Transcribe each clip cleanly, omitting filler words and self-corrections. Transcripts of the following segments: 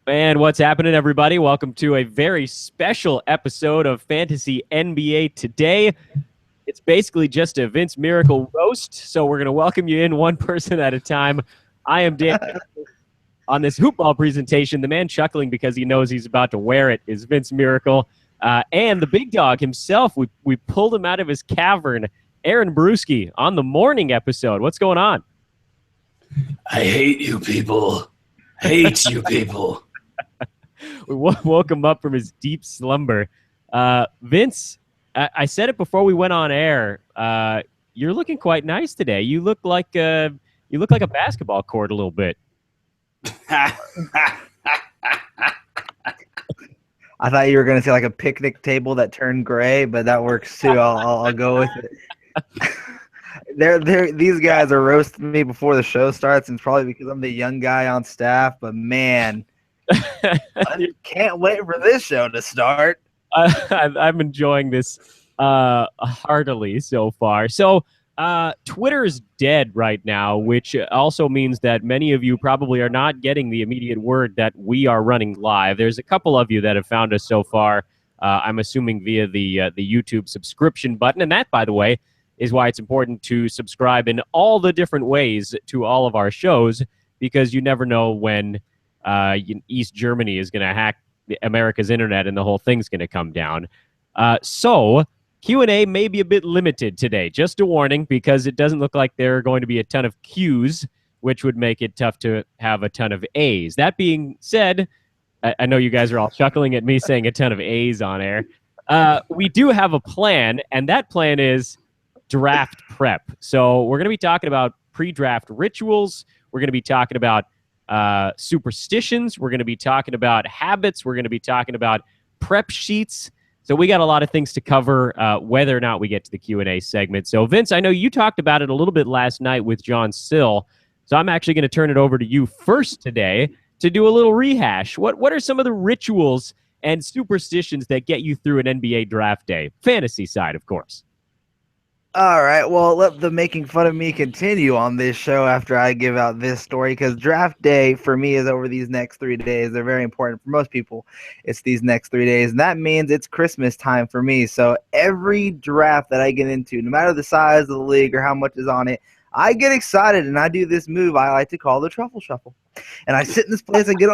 And what's happening, everybody? Welcome to a very special episode of Fantasy NBA Today. It's basically just a Vince Miracle roast, so we're going to welcome you in one person at a time. I am Dan. On this hoopball presentation, the man chuckling because he knows he's about to wear it is Vince Miracle. And the big dog himself, we pulled him out of his cavern, Aaron Bruski, on the morning episode. What's going on? I hate you people. Hate you people. We woke him up from his deep slumber. Vince, I said it before we went on air. You're looking quite nice today. You look like a basketball court a little bit. I thought you were going to say like a picnic table that turned gray, but that works too. I'll go with it. These guys are roasting me before the show starts, and it's probably because I'm the young guy on staff. But man, I can't wait for this show to start. I'm enjoying this heartily so far. So Twitter is dead right now, which also means that many of you probably are not getting the immediate word that we are running live. There's a couple of you that have found us so far. I'm assuming via the YouTube subscription button, and that, by the way, is why it's important to subscribe in all the different ways to all of our shows, because you never know when East Germany is going to hack America's internet and the whole thing's going to come down. So Q&A may be a bit limited today. Just a warning, because it doesn't look like there are going to be a ton of Qs, which would make it tough to have a ton of As. That being said, I know you guys are all chuckling at me saying a ton of A's on air. We do have a plan, and that plan is draft prep. So we're going to be talking about pre-draft rituals. We're going to be talking about superstitions. We're going to be talking about habits. We're going to be talking about prep sheets. So we got a lot of things to cover, whether or not we get to the Q&A segment. So Vince, I know you talked about it a little bit last night with John Sill. So I'm actually going to turn it over to you first today to do a little rehash. What are some of the rituals and superstitions that get you through an NBA draft day? Fantasy side, of course. All right, well, let the making fun of me continue on this show after I give out this story, because draft day for me is over these next 3 days. They're very important for most people. It's these next 3 days, and that means it's Christmas time for me. So every draft that I get into, no matter the size of the league or how much is on it, I get excited, and I do this move I like to call the truffle shuffle. And I sit in this place, I get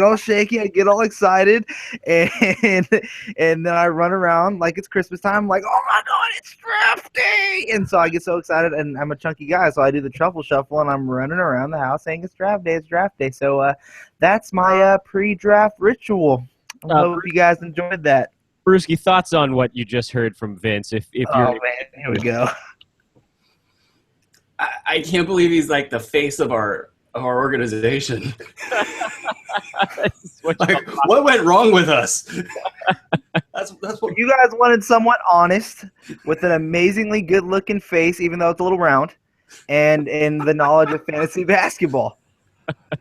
all shaky, I get all excited, and then I run around like it's Christmas time. I'm like, oh my God, it's draft day! And so I get so excited, and I'm a chunky guy, so I do the truffle shuffle, and I'm running around the house saying it's draft day, it's draft day. So that's my pre-draft ritual. I hope you guys enjoyed that. Bruski, thoughts on what you just heard from Vince? If you're man, here we go. I can't believe he's like the face of our organization. What went wrong with us? That's what You guys wanted someone honest with an amazingly good-looking face, even though it's a little round, and the knowledge of fantasy basketball.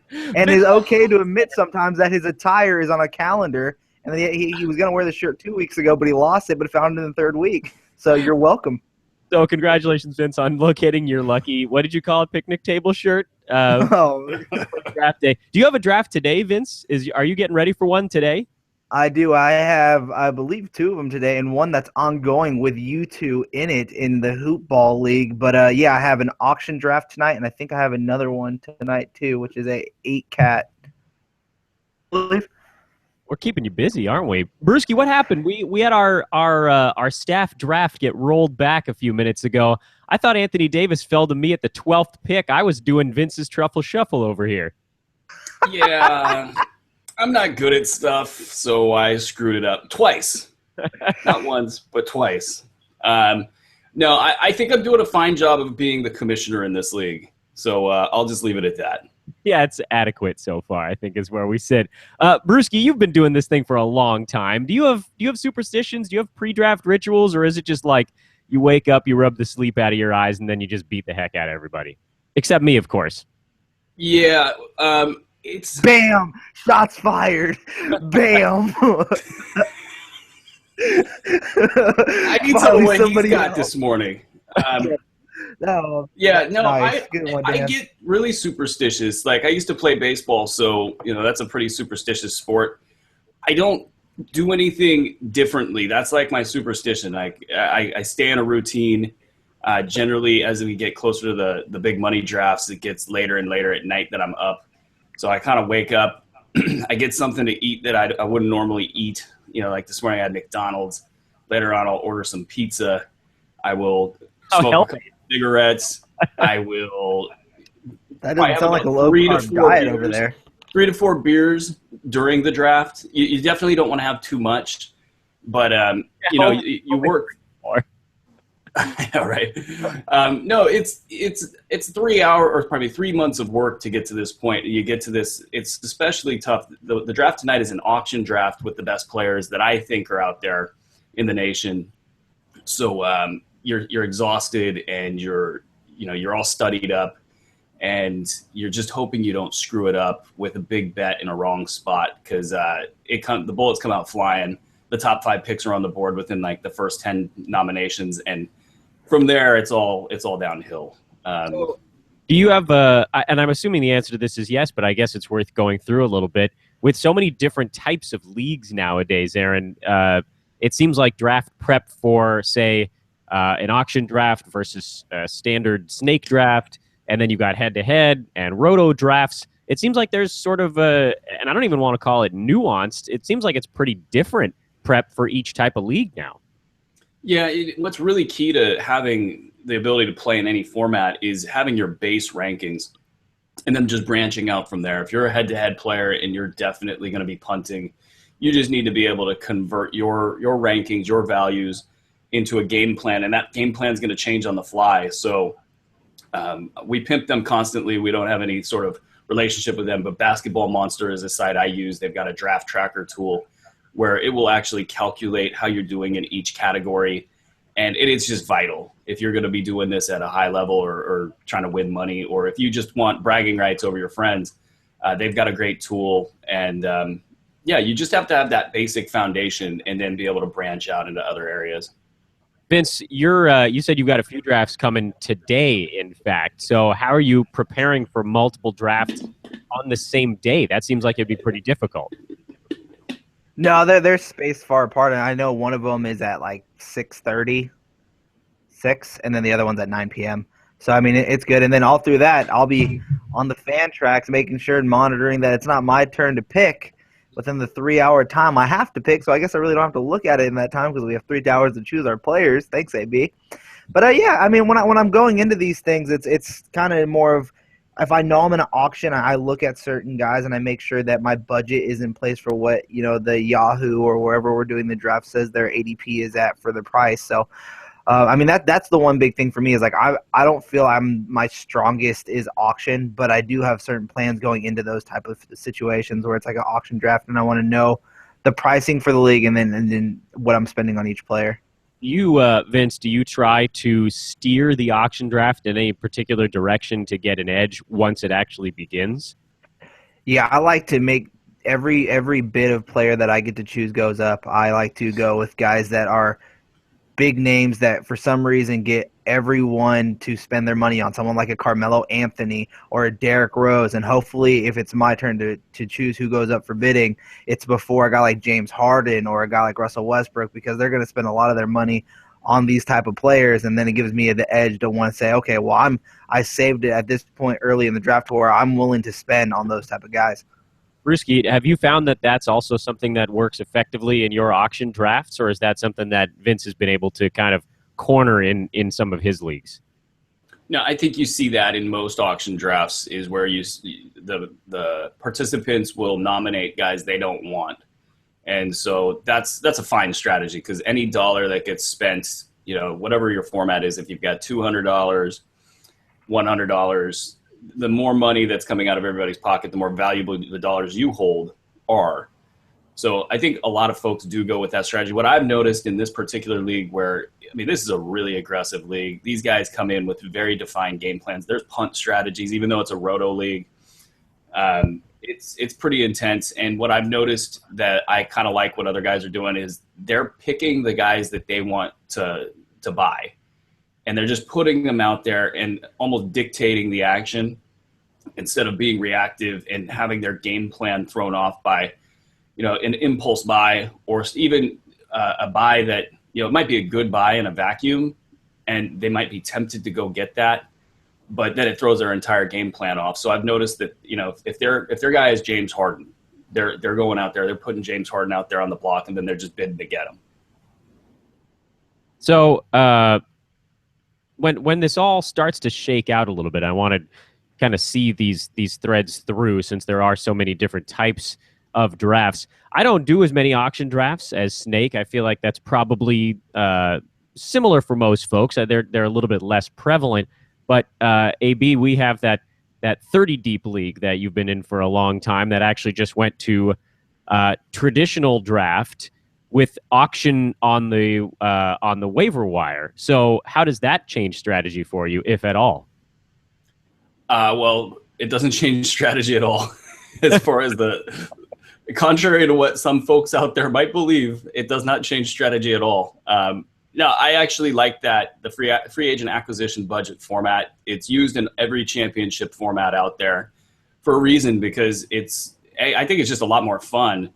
And it's okay to admit sometimes that his attire is on a calendar, and he was going to wear the shirt 2 weeks ago, but he lost it, but found it in the third week. So you're welcome. So congratulations, Vince, on locating your lucky, what did you call it, picnic table shirt? Draft day. Do you have a draft today, Vince? Are you getting ready for one today? I do. I have, I believe, 2 of them today, and one that's ongoing with you two in it in the Hoop Ball League. But, yeah, I have an auction draft tonight, and I think I have another one tonight, too, which is a 8-cat. We're keeping you busy, aren't we? Bruski, what happened? We had our staff draft get rolled back a few minutes ago. I thought Anthony Davis fell to me at the 12th pick. I was doing Vince's truffle shuffle over here. Yeah, I'm not good at stuff, so I screwed it up twice. Not once, but twice. No, I think I'm doing a fine job of being the commissioner in this league, so I'll just leave it at that. Yeah, it's adequate so far, I think, is where we sit. Bruski, you've been doing this thing for a long time. Do you have superstitions? Do you have pre-draft rituals, or is it just like you wake up, you rub the sleep out of your eyes, and then you just beat the heck out of everybody? Except me, of course. Yeah, it's... Bam! Shots fired! Bam! I need to know what he's got this morning. No, Yeah, no, nice. Good one, I Dan. get really superstitious. Like I used to play baseball, so that's a pretty superstitious sport. I don't do anything differently. That's like my superstition. Like I stay in a routine. Generally, as we get closer to the big money drafts, it gets later and later at night that I'm up. So I kind of wake up. I get something to eat that I wouldn't normally eat. Like this morning I had McDonald's. Later on, I'll order some pizza. I will smoke a couple cigarettes. I will. That doesn't sound like a low carb diet over there. 3 to 4 beers during the draft. You definitely don't want to have too much, but you work. I know, right? No, it's 3 hours or probably 3 months of work to get to this point. You get to this. It's especially tough. The draft tonight is an auction draft with the best players that I think are out there in the nation. So you're exhausted and you're all studied up, and you're just hoping you don't screw it up with a big bet in a wrong spot because the bullets come out flying. The top 5 picks are on the board within like the first 10 nominations, and from there it's all downhill. Do you have and I'm assuming the answer to this is yes, but I guess it's worth going through a little bit. With so many different types of leagues nowadays, Aaron, it seems like draft prep for, say, an auction draft versus a standard snake draft, and then you got head-to-head and roto drafts. It seems like there's sort of and I don't even want to call it nuanced. It seems like it's pretty different prep for each type of league now. Yeah, what's really key to having the ability to play in any format is having your base rankings and then just branching out from there. If you're a head-to-head player and you're definitely going to be punting, you just need to be able to convert your rankings, your values into a game plan, and that game plan is going to change on the fly. So we pimp them constantly. We don't have any sort of relationship with them, but Basketball Monster is a site I use. They've got a draft tracker tool where it will actually calculate how you're doing in each category. And it is just vital if you're going to be doing this at a high level or trying to win money, or if you just want bragging rights over your friends. They've got a great tool. And you just have to have that basic foundation and then be able to branch out into other areas. Vince, you said you've got a few drafts coming today, in fact. So how are you preparing for multiple drafts on the same day? That seems like it'd be pretty difficult. No, they're spaced far apart, and I know one of them is at like 6:30, and then the other one's at 9 p.m. So, I mean, it's good. And then all through that, I'll be on the fan tracks making sure and monitoring that it's not my turn to pick within the 3-hour time I have to pick. So I guess I really don't have to look at it in that time because we have 3 hours to choose our players. Thanks, AB. But, I mean, when I'm going into these things, it's kind of more of, if I know I'm in an auction, I look at certain guys and I make sure that my budget is in place for what, the Yahoo or wherever we're doing the draft says their ADP is at for the price. So, I mean, that's the one big thing for me is like I don't feel my strongest is auction, but I do have certain plans going into those type of situations where it's like an auction draft and I want to know the pricing for the league and then what I'm spending on each player. Vince, do you try to steer the auction draft in any particular direction to get an edge once it actually begins? Yeah, I like to make every bit of player that I get to choose goes up. I like to go with guys that are big names that for some reason get everyone to spend their money on, someone like a Carmelo Anthony or a Derrick Rose. And hopefully if it's my turn to choose who goes up for bidding, it's before a guy like James Harden or a guy like Russell Westbrook, because they're going to spend a lot of their money on these type of players. And then it gives me the edge to want to say, okay, well, I saved it at this point early in the draft where I'm willing to spend on those type of guys. Bruski, have you found that that's also something that works effectively in your auction drafts, or is that something that Vince has been able to kind of corner in some of his leagues? No, I think you see that in most auction drafts is where the participants will nominate guys they don't want. And so that's a fine strategy because any dollar that gets spent, whatever your format is, if you've got $200, $100, the more money that's coming out of everybody's pocket, the more valuable the dollars you hold are. So I think a lot of folks do go with that strategy. What I've noticed in this particular league this is a really aggressive league. These guys come in with very defined game plans. There's punt strategies, even though it's a roto league. It's pretty intense. And what I've noticed that I kind of like what other guys are doing is they're picking the guys that they want to buy. and they're just putting them out there and almost dictating the action instead of being reactive and having their game plan thrown off by, an impulse buy or even a buy that, it might be a good buy in a vacuum and they might be tempted to go get that, but then it throws their entire game plan off. So I've noticed that, if their guy is James Harden, they're going out there, they're putting James Harden out there on the block, and then they're just bidding to get him. So when this all starts to shake out a little bit, I want to kind of see these threads through, since there are so many different types of drafts. I don't do as many auction drafts as Snake. I feel like that's probably similar for most folks. They're a little bit less prevalent. But AB, we have that 30 deep league that you've been in for a long time that actually just went to traditional draft with auction on the waiver wire. So how does that change strategy for you, if at all? Well, it doesn't change strategy at all. As far as contrary to what some folks out there might believe, it does not change strategy at all. No, I actually like the free agent acquisition budget format. It's used in every championship format out there for a reason, because I think it's just a lot more fun.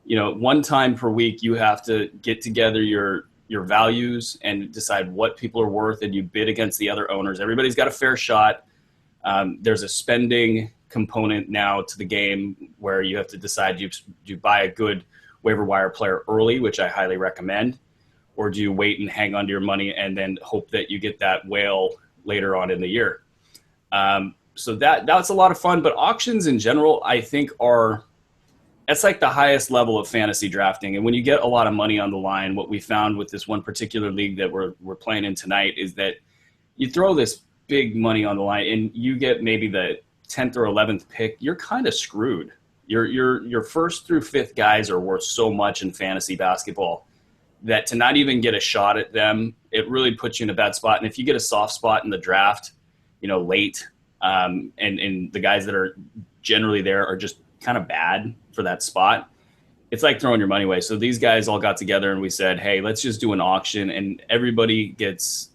One time per week, you have to get together your values and decide what people are worth, and you bid against the other owners. Everybody's got a fair shot. There's a spending component now to the game where you have to decide, do you buy a good waiver wire player early, which I highly recommend, or do you wait and hang on to your money and then hope that you get that whale later on in the year? So that's a lot of fun. But auctions in general, I think that's like the highest level of fantasy drafting. And when you get a lot of money on the line, what we found with this one particular league that we're playing in tonight is that you throw this big money on the line and you get maybe the 10th or 11th pick, you're kind of screwed. Your first through fifth guys are worth so much in fantasy basketball that to not even get a shot at them, it really puts you in a bad spot. And if you get a soft spot in the draft, late, and the guys that are generally there are just kind of bad for that spot, it's like throwing your money away. So these guys all got together and we said, hey, let's just do an auction, and everybody gets,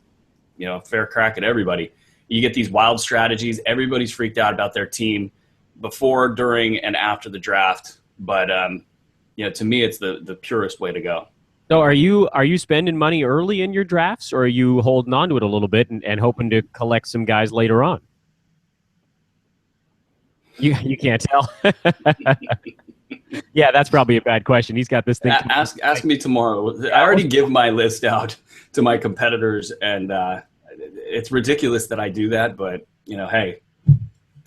a fair crack at everybody. You get these wild strategies. Everybody's freaked out about their team before, during, and after the draft. But to me, it's the purest way to go. So are you spending money early in your drafts, or are you holding on to it a little bit and hoping to collect some guys later on? You can't tell. Yeah, that's probably a bad question. He's got this thing. Ask me tomorrow. I already give my list out to my competitors, and it's ridiculous that I do that, but hey,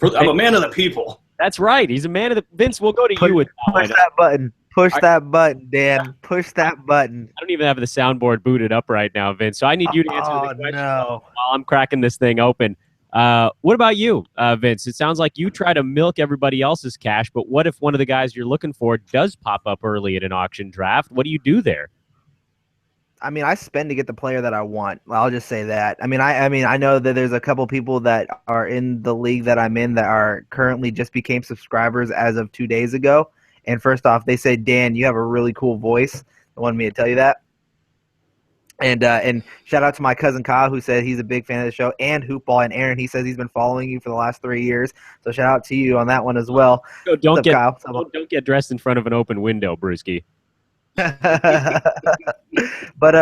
I'm a man of the people. That's right. He's a man of the. Vince, we'll go to you with push that button. Push that button, Dan. Push that button. I don't even have the soundboard booted up right now, Vince. So I need you to answer the question no. while I'm cracking this thing open. What about you, Vince? It sounds like you try to milk everybody else's cash, but what if one of the guys you're looking for does pop up early at an auction draft? What do you do there? I mean, I spend to get the player that I want. I'll just say that. I know that there's a couple people that are in the league that I'm in that are currently just became subscribers as of 2 days ago. And first off, they say, Dan, you have a really cool voice. They wanted me to tell you that. And shout out to my cousin Kyle, who said he's a big fan of the show, and Hoopball, and Aaron. He says he's been following you for the last 3 years. So shout out to you on that one as well. So don't get dressed in front of an open window, Bruski. But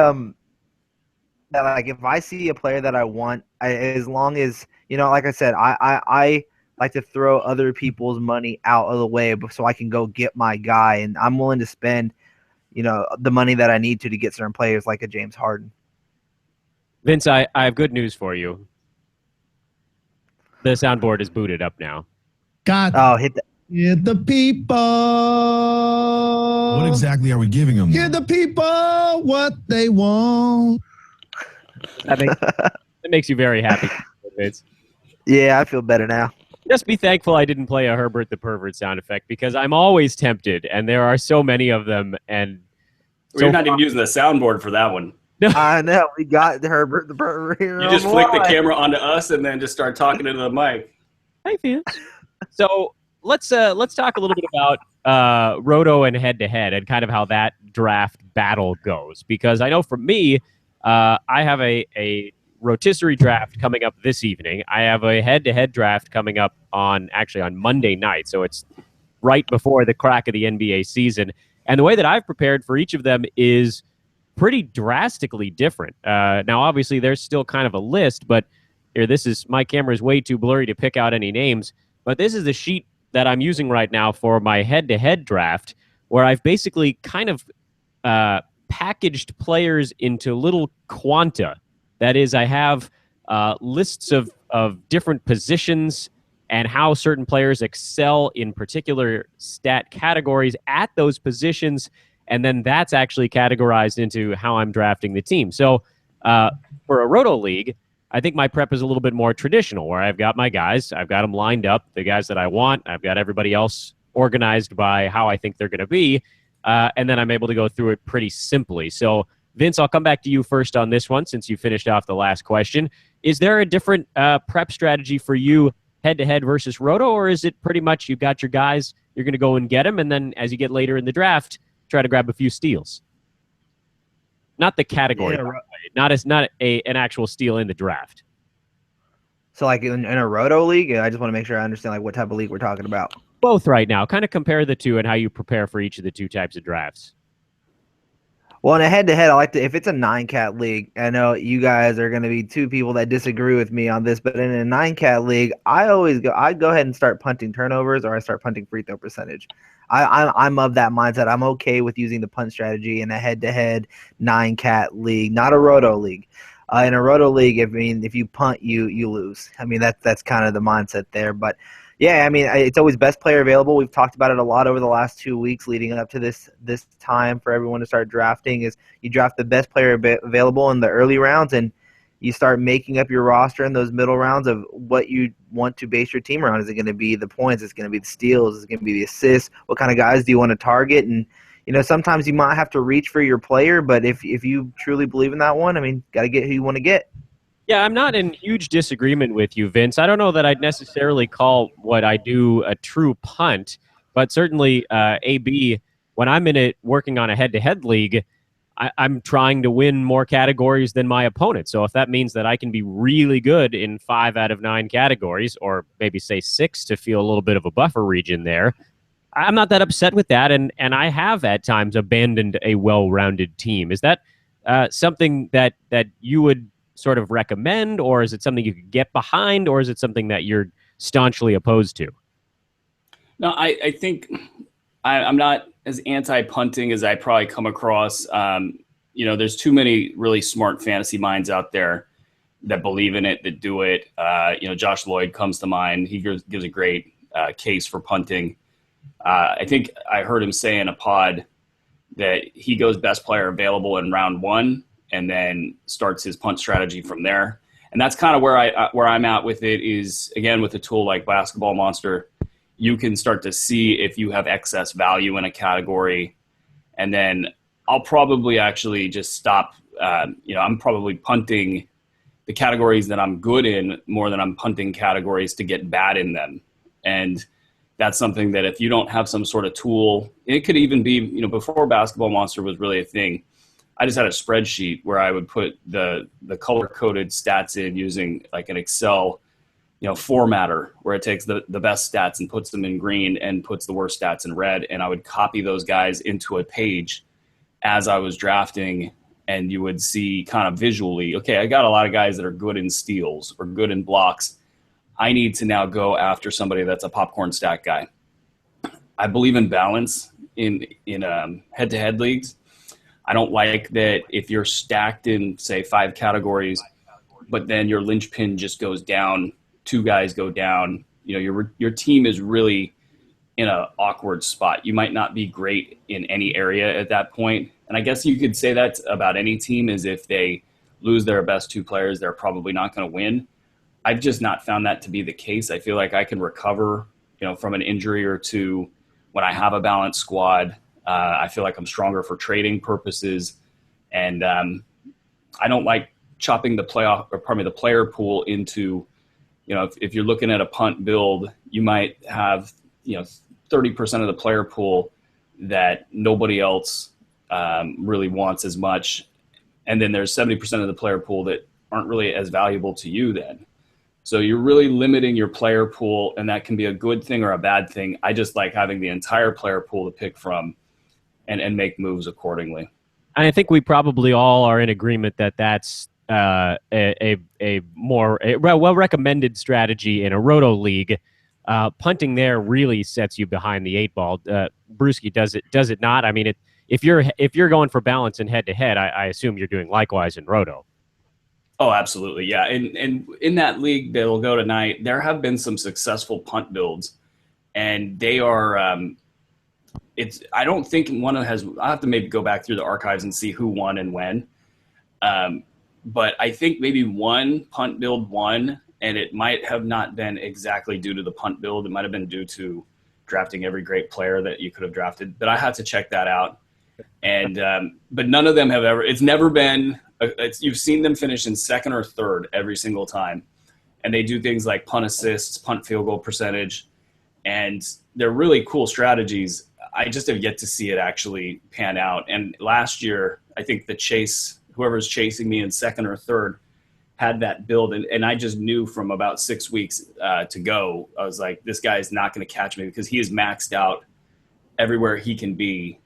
like if I see a player that I want, as long as like I said, I like to throw other people's money out of the way so I can go get my guy, and I'm willing to spend the money that I need to get certain players like a James Harden. Vince, I have good news for you. The soundboard is booted up now. God. Oh, hit the people. What exactly are we giving them? Give the people what they want. That makes you very happy, Vince. Yeah, I feel better now. Just be thankful I didn't play a Herbert the Pervert sound effect, because I'm always tempted, and there are so many of them. And you're not even using the soundboard for that one. I know. We got Herbert the Pervert here. You just flick the camera onto us and then just start talking into the mic. Hey, Vince. So let's talk a little bit about Roto and Head-to-Head and kind of how that draft battle goes, because I know for me, I have a rotisserie draft coming up this evening. I have a head-to-head draft coming up on Monday night, so it's right before the crack of the NBA season. And the way that I've prepared for each of them is pretty drastically different. Now, obviously, there's still kind of a list, but here, my camera is way too blurry to pick out any names. But this is the sheet that I'm using right now for my head-to-head draft, where I've basically kind of packaged players into little quanta. That is, I have lists of different positions and how certain players excel in particular stat categories at those positions, and then that's actually categorized into how I'm drafting the team. So for a Roto League, I think my prep is a little bit more traditional, where I've got my guys, I've got them lined up, the guys that I want, I've got everybody else organized by how I think they're going to be, and then I'm able to go through it pretty simply. So, Vince, I'll come back to you first on this one since you finished off the last question. Is there a different prep strategy for you head-to-head versus Roto, or is it pretty much you got your guys, you're going to go and get them, and then as you get later in the draft, try to grab a few steals? Not the category, not an actual steal in the draft. So, like in a Roto league, I just want to make sure I understand like what type of league we're talking about. Both right now. Kind of compare the two and how you prepare for each of the two types of drafts. Well, in a head-to-head, I like to, if it's a 9-cat league, I know you guys are going to be two people that disagree with me on this, but in a 9-cat league, I go ahead and start punting turnovers, or I start punting free throw percentage. I'm of that mindset. I'm okay with using the punt strategy in a head-to-head 9-cat league, not a Roto league. In a Roto league, if you punt, you lose. I mean, that's kind of the mindset there, but yeah, I mean, it's always best player available. We've talked about it a lot over the last 2 weeks leading up to this time for everyone to start drafting. Is you draft the best player available in the early rounds, and you start making up your roster in those middle rounds of what you want to base your team around. Is it going to be the points? Is it going to be the steals? Is it going to be the assists? What kind of guys do you want to target? And sometimes you might have to reach for your player, but if you truly believe in that one, I mean, got to get who you want to get. Yeah, I'm not in huge disagreement with you, Vince. I don't know that I'd necessarily call what I do a true punt, but certainly AB, when I'm in it working on a head-to-head league, I'm trying to win more categories than my opponent. So if that means that I can be really good in 5 out of 9 categories, or maybe say 6 to feel a little bit of a buffer region there, I'm not that upset with that, and I have at times abandoned a well-rounded team. Is that something that you would sort of recommend, or is it something you could get behind, or is it something that you're staunchly opposed to? No, I think I'm not as anti-punting as I probably come across. There's too many really smart fantasy minds out there that believe in it, that do it. Josh Lloyd comes to mind. He gives a great case for punting. I think I heard him say in a pod that he goes best player available in round 1 and then starts his punt strategy from there. And that's kind of where I'm at with it is, again, with a tool like Basketball Monster, you can start to see if you have excess value in a category. And then I'll probably actually just stop. I'm probably punting the categories that I'm good in more than I'm punting categories to get bad in them. And that's something that if you don't have some sort of tool, it could even be, before Basketball Monster was really a thing, I just had a spreadsheet where I would put the color-coded stats in using like an Excel, formatter, where it takes the best stats and puts them in green and puts the worst stats in red. And I would copy those guys into a page as I was drafting, and you would see kind of visually, okay, I got a lot of guys that are good in steals or good in blocks. I need to now go after somebody that's a popcorn stack guy. I believe in balance in head-to-head leagues. I don't like that if you're stacked in, say, 5 categories, but then your linchpin just goes down, 2 guys go down. Your team is really in an awkward spot. You might not be great in any area at that point. And I guess you could say that about any team, is if they lose their best 2 players, they're probably not going to win. I've just not found that to be the case. I feel like I can recover, from an injury or 2 when I have a balanced squad. I feel like I'm stronger for trading purposes, and I don't like chopping the player pool into, if you're looking at a punt build, you might have 30% of the player pool that nobody else really wants as much, and then there's 70% of the player pool that aren't really as valuable to you then. So you're really limiting your player pool, and that can be a good thing or a bad thing. I just like having the entire player pool to pick from and make moves accordingly. And I think we probably all are in agreement that that's a more well-recommended strategy in a Roto league. Punting there really sets you behind the 8 ball. Bruski, does it not? I mean, if you're going for balance in head-to-head, I assume you're doing likewise in Roto. Oh, absolutely, yeah. And in that league that'll go tonight, there have been some successful punt builds, and they are. I don't think one has. I have to maybe go back through the archives and see who won and when. But I think maybe one punt build won, and it might have not been exactly due to the punt build. It might have been due to drafting every great player that you could have drafted. But I had to check that out. And but none of them have ever. It's never been. You've seen them finish in second or third every single time, and they do things like punt assists, punt field goal percentage, and they're really cool strategies. I just have yet to see it actually pan out. And last year, I think whoever's chasing me in second or third had that build, and I just knew from about 6 weeks to go, I was like, this guy is not going to catch me because he is maxed out everywhere he can be,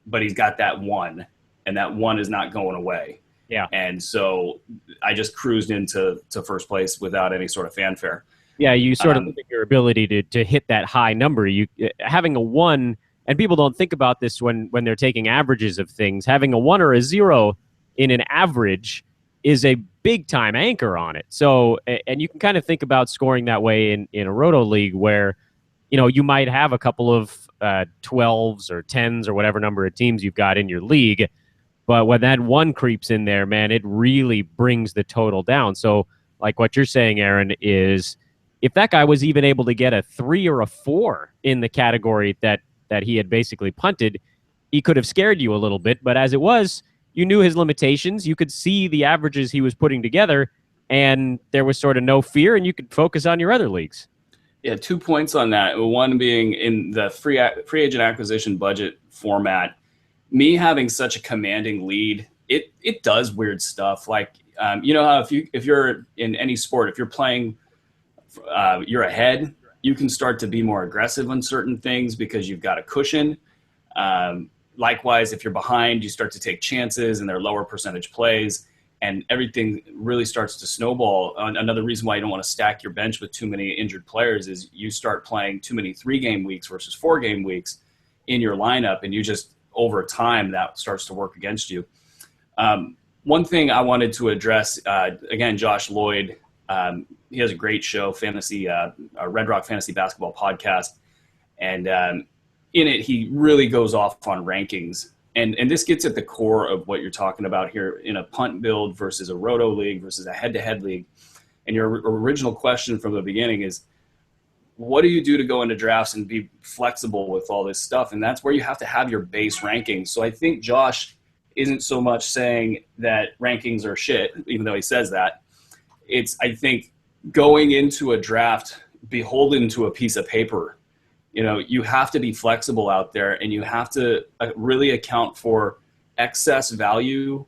but he's got that one, and that one is not going away. Yeah. And so I just cruised into first place without any sort of fanfare. Yeah, you sort of limit your ability to hit that high number. You having a 1, and people don't think about this when they're taking averages of things. Having a 1 or a 0 in an average is a big time anchor on it. So, and you can kind of think about scoring that way in a Roto league where, you might have a couple of 12s or 10s or whatever number of teams you've got in your league. But when that 1 creeps in there, man, it really brings the total down. So like what you're saying, Aaron, is if that guy was even able to get a 3 or a 4 in the category that he had basically punted, he could have scared you a little bit. But as it was, you knew his limitations. You could see the averages he was putting together, and there was sort of no fear, and you could focus on your other leagues. Yeah, 2 points on that. One being in the free agent acquisition budget format, me having such a commanding lead, it does weird stuff. Like, how if you're in any sport, if you're playing, you're ahead, you can start to be more aggressive on certain things because you've got a cushion. Likewise, if you're behind, you start to take chances and they're lower percentage plays, and everything really starts to snowball. Another reason why you don't want to stack your bench with too many injured players is you start playing too many 3-game weeks versus 4-game weeks in your lineup, and you just, over time, that starts to work against you. One thing I wanted to address, again, Josh Lloyd, he has a great show, Red Rock Fantasy Basketball Podcast, and in it, he really goes off on rankings. And this gets at the core of what you're talking about here in a punt build versus a Roto league versus a head-to-head league. And your original question from the beginning is, what do you do to go into drafts and be flexible with all this stuff? And that's where you have to have your base rankings. So I think Josh isn't so much saying that rankings are shit, even though he says that. It's, I think, going into a draft beholden to a piece of paper. You have to be flexible out there, and you have to really account for excess value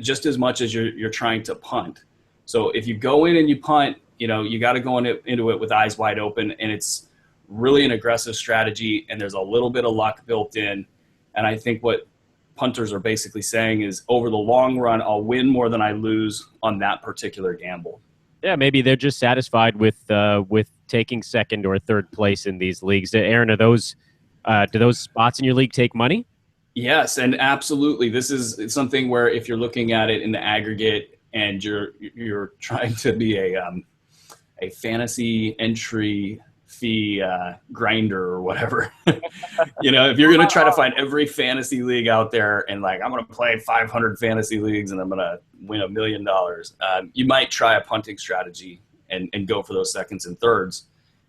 just as much as you're trying to punt. So if you go in and you punt, you got to go into it with eyes wide open, and it's really an aggressive strategy, and there's a little bit of luck built in. And I think what punters are basically saying is, over the long run, I'll win more than I lose on that particular gamble. Yeah, maybe they're just satisfied with taking second or third place in these leagues. Aaron, do those spots in your league take money? Yes, and absolutely. This is something where if you're looking at it in the aggregate and you're trying to be a fantasy entry fee grinder or whatever, if you're going to try to find every fantasy league out there and like, I'm going to play 500 fantasy leagues and I'm going to win $1 million, you might try a punting strategy and go for those seconds and thirds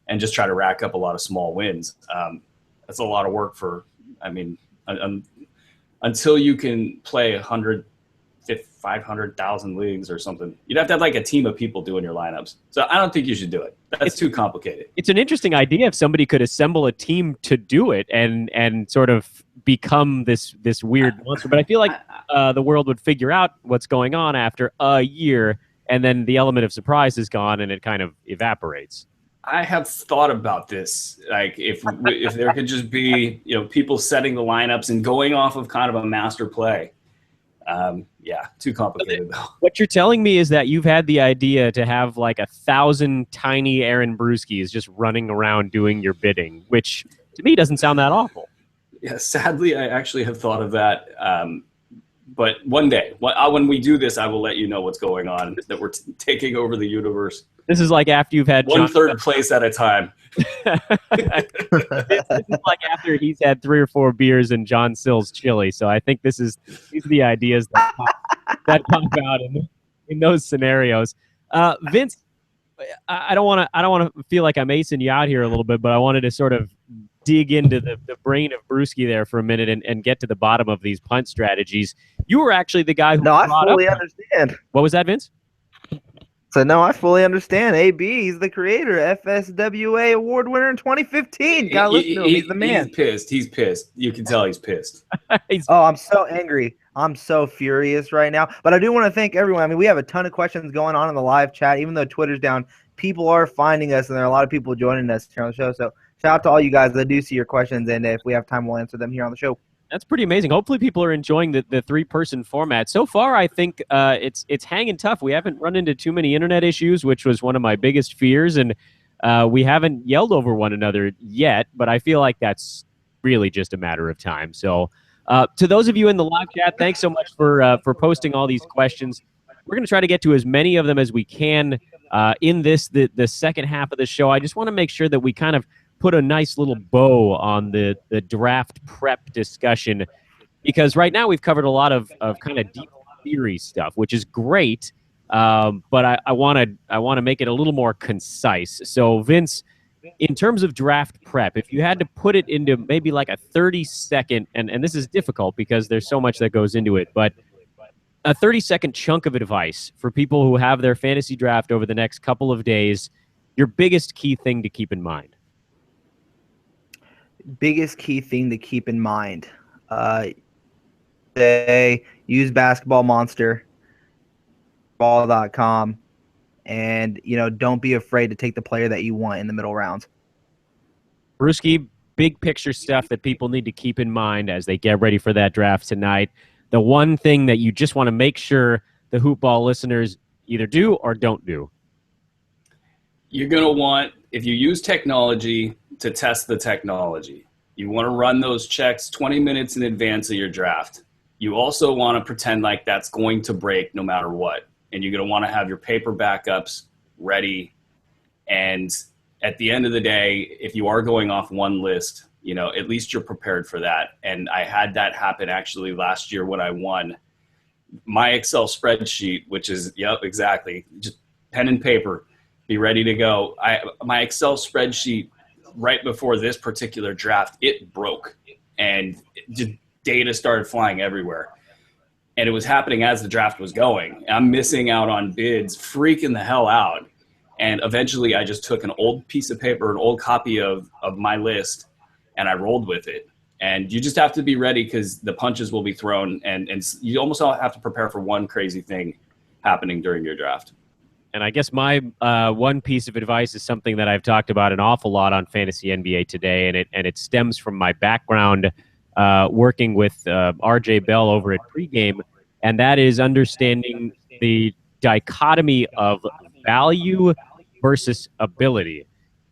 and just try to rack up a lot of small wins. That's a lot of work until you can play 100, 500,000 leagues or something. You'd have to have like a team of people doing your lineups. So I don't think you should do it. That's too complicated. It's an interesting idea if somebody could assemble a team to do it and sort of become this weird monster. But I feel like the world would figure out what's going on after a year and then the element of surprise is gone and it kind of evaporates. I have thought about this. Like if there could just be, people setting the lineups and going off of kind of a master play. Yeah, too complicated though. What you're telling me is that you've had the idea to have like 1,000 tiny Aaron Bruskis just running around doing your bidding, which to me doesn't sound that awful. Yeah, sadly, I actually have thought of that. But one day, when we do this, I will let you know what's going on, that we're taking over the universe. This is like after you've had one-third place at a time. This is like after he's had 3 or 4 beers and John Sills chili. So I think these are the ideas that pop out in those scenarios. Vince, I don't want to feel like I'm acing you out here a little bit, but I wanted to sort of dig into the brain of Bruski there for a minute and get to the bottom of these punt strategies. You were actually the guy who I brought fully up. understand. What was that, Vince? So no, I fully understand. AB, he's the creator, FSWA award winner in 2015. God, listen to him. He's the man. He's pissed. You can tell he's pissed. Oh, I'm so angry. I'm so furious right now. But I do want to thank everyone. I mean, we have a ton of questions going on in the live chat. Even though Twitter's down, people are finding us, and there are a lot of people joining us here on the show. So shout out to all you guys. I do see your questions, and if we have time, we'll answer them here on the show. That's pretty amazing. Hopefully people are enjoying the 3-person format. So far, I think it's hanging tough. We haven't run into too many internet issues, which was one of my biggest fears, and we haven't yelled over one another yet, but I feel like that's really just a matter of time. So to those of you in the live chat, thanks so much for posting all these questions. We're going to try to get to as many of them as we can in the second half of the show. I just want to make sure that we kind of put a nice little bow on the draft prep discussion, because right now we've covered a lot of kind of deep theory stuff, which is great, but I want to make it a little more concise. So Vince, in terms of draft prep, if you had to put it into maybe like a 30-second, and this is difficult because there's so much that goes into it, but a 30-second chunk of advice for people who have their fantasy draft over the next couple of days, your biggest key thing to keep in mind. Biggest key thing to keep in mind. They use Basketball Monster, ball.com, and don't be afraid to take the player that you want in the middle rounds. Bruski, big picture stuff that people need to keep in mind as they get ready for that draft tonight. The one thing that you just want to make sure the Hoopball listeners either do or don't do. You're going to want, if you use technology, to test the technology. You want to run those checks 20 minutes in advance of your draft. You also want to pretend like that's going to break no matter what. And you're going to want to have your paper backups ready. And at the end of the day, if you are going off one list, at least you're prepared for that. And I had that happen actually last year when I won. My Excel spreadsheet, which is, yep, exactly, just pen and paper, be ready to go. My Excel spreadsheet, right before this particular draft, it broke and just data started flying everywhere. And it was happening as the draft was going. I'm missing out on bids, freaking the hell out. And eventually I just took an old piece of paper, an old copy of my list, and I rolled with it. And you just have to be ready because the punches will be thrown, and you almost have to prepare for one crazy thing happening during your draft. And I guess my one piece of advice is something that I've talked about an awful lot on Fantasy NBA Today, and it stems from my background working with RJ Bell over at Pregame, and that is understanding the dichotomy of value versus ability.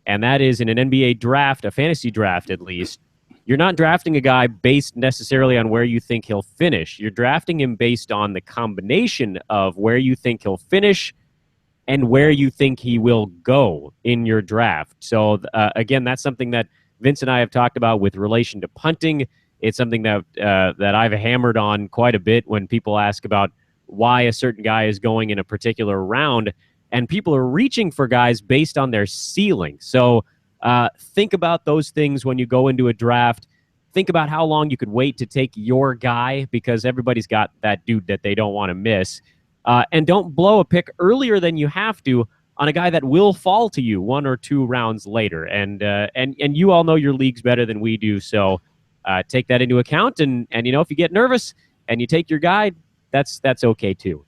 And that is in an NBA draft, a fantasy draft at least, you're not drafting a guy based necessarily on where you think he'll finish. You're drafting him based on the combination of where you think he'll finish and where you think he will go in your draft. So, again, that's something that Vince and I have talked about with relation to punting. It's something that I've hammered on quite a bit when people ask about why a certain guy is going in a particular round, and people are reaching for guys based on their ceiling. So think about those things when you go into a draft. Think about how long you could wait to take your guy, because everybody's got that dude that they don't want to miss. And don't blow a pick earlier than you have to on a guy that will fall to you 1 or 2 rounds later. And you all know your leagues better than we do, so take that into account. And if you get nervous and you take your guy, that's okay too.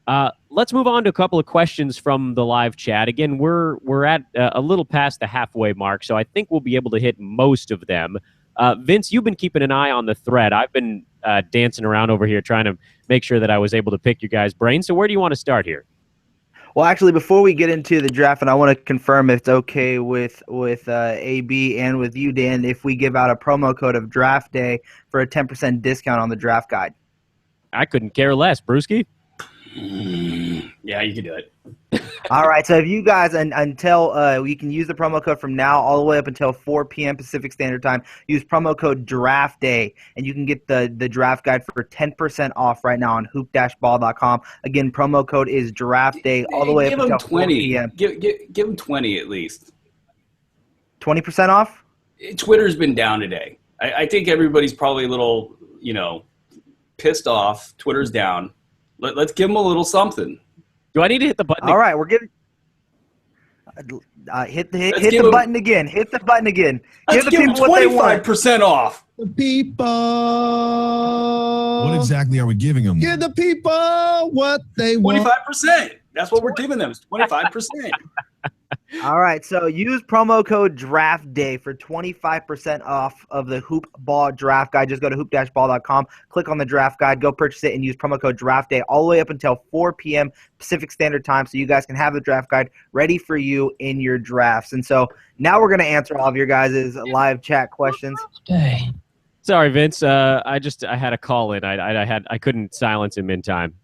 Let's move on to a couple of questions from the live chat. Again, we're at a little past the halfway mark, so I think we'll be able to hit most of them. Vince, you've been keeping an eye on the thread. I've been dancing around over here trying to make sure that I was able to pick your guys' brains. So where do you want to start here? Well, actually, before we get into the draft, and I want to confirm if it's okay with AB and with you, Dan, if we give out a promo code of Draft Day for a 10% discount on the draft guide. I couldn't care less. Bruski? Yeah, you can do it. All right, so if you guys, until you can use the promo code from now all the way up until 4 p.m. Pacific Standard Time, use promo code Draft Day, and you can get the draft guide for 10% off right now on hoop-ball.com. Again, promo code is Draft Day all the way up until 4 p.m. Give them 20 at least. 20% off? Twitter's been down today. I think everybody's probably a little, pissed off. Twitter's down. Let's give them a little something. Do I need to hit the button? All right, we're giving. Hit the button again. Hit the button again. Let's give them 25% off. The people. What exactly are we giving them? Give the people what they want. 25%. That's what we're giving them. 25%. All right, so use promo code Draft Day for 25% off of the Hoop Ball Draft Guide. Just go to hoop-ball.com, click on the draft guide, go purchase it, and use promo code Draft Day all the way up until 4 p.m. Pacific Standard Time, so you guys can have the draft guide ready for you in your drafts. And so now we're going to answer all of your guys' live chat questions. Sorry, Vince. I had a call in. I couldn't silence him in time.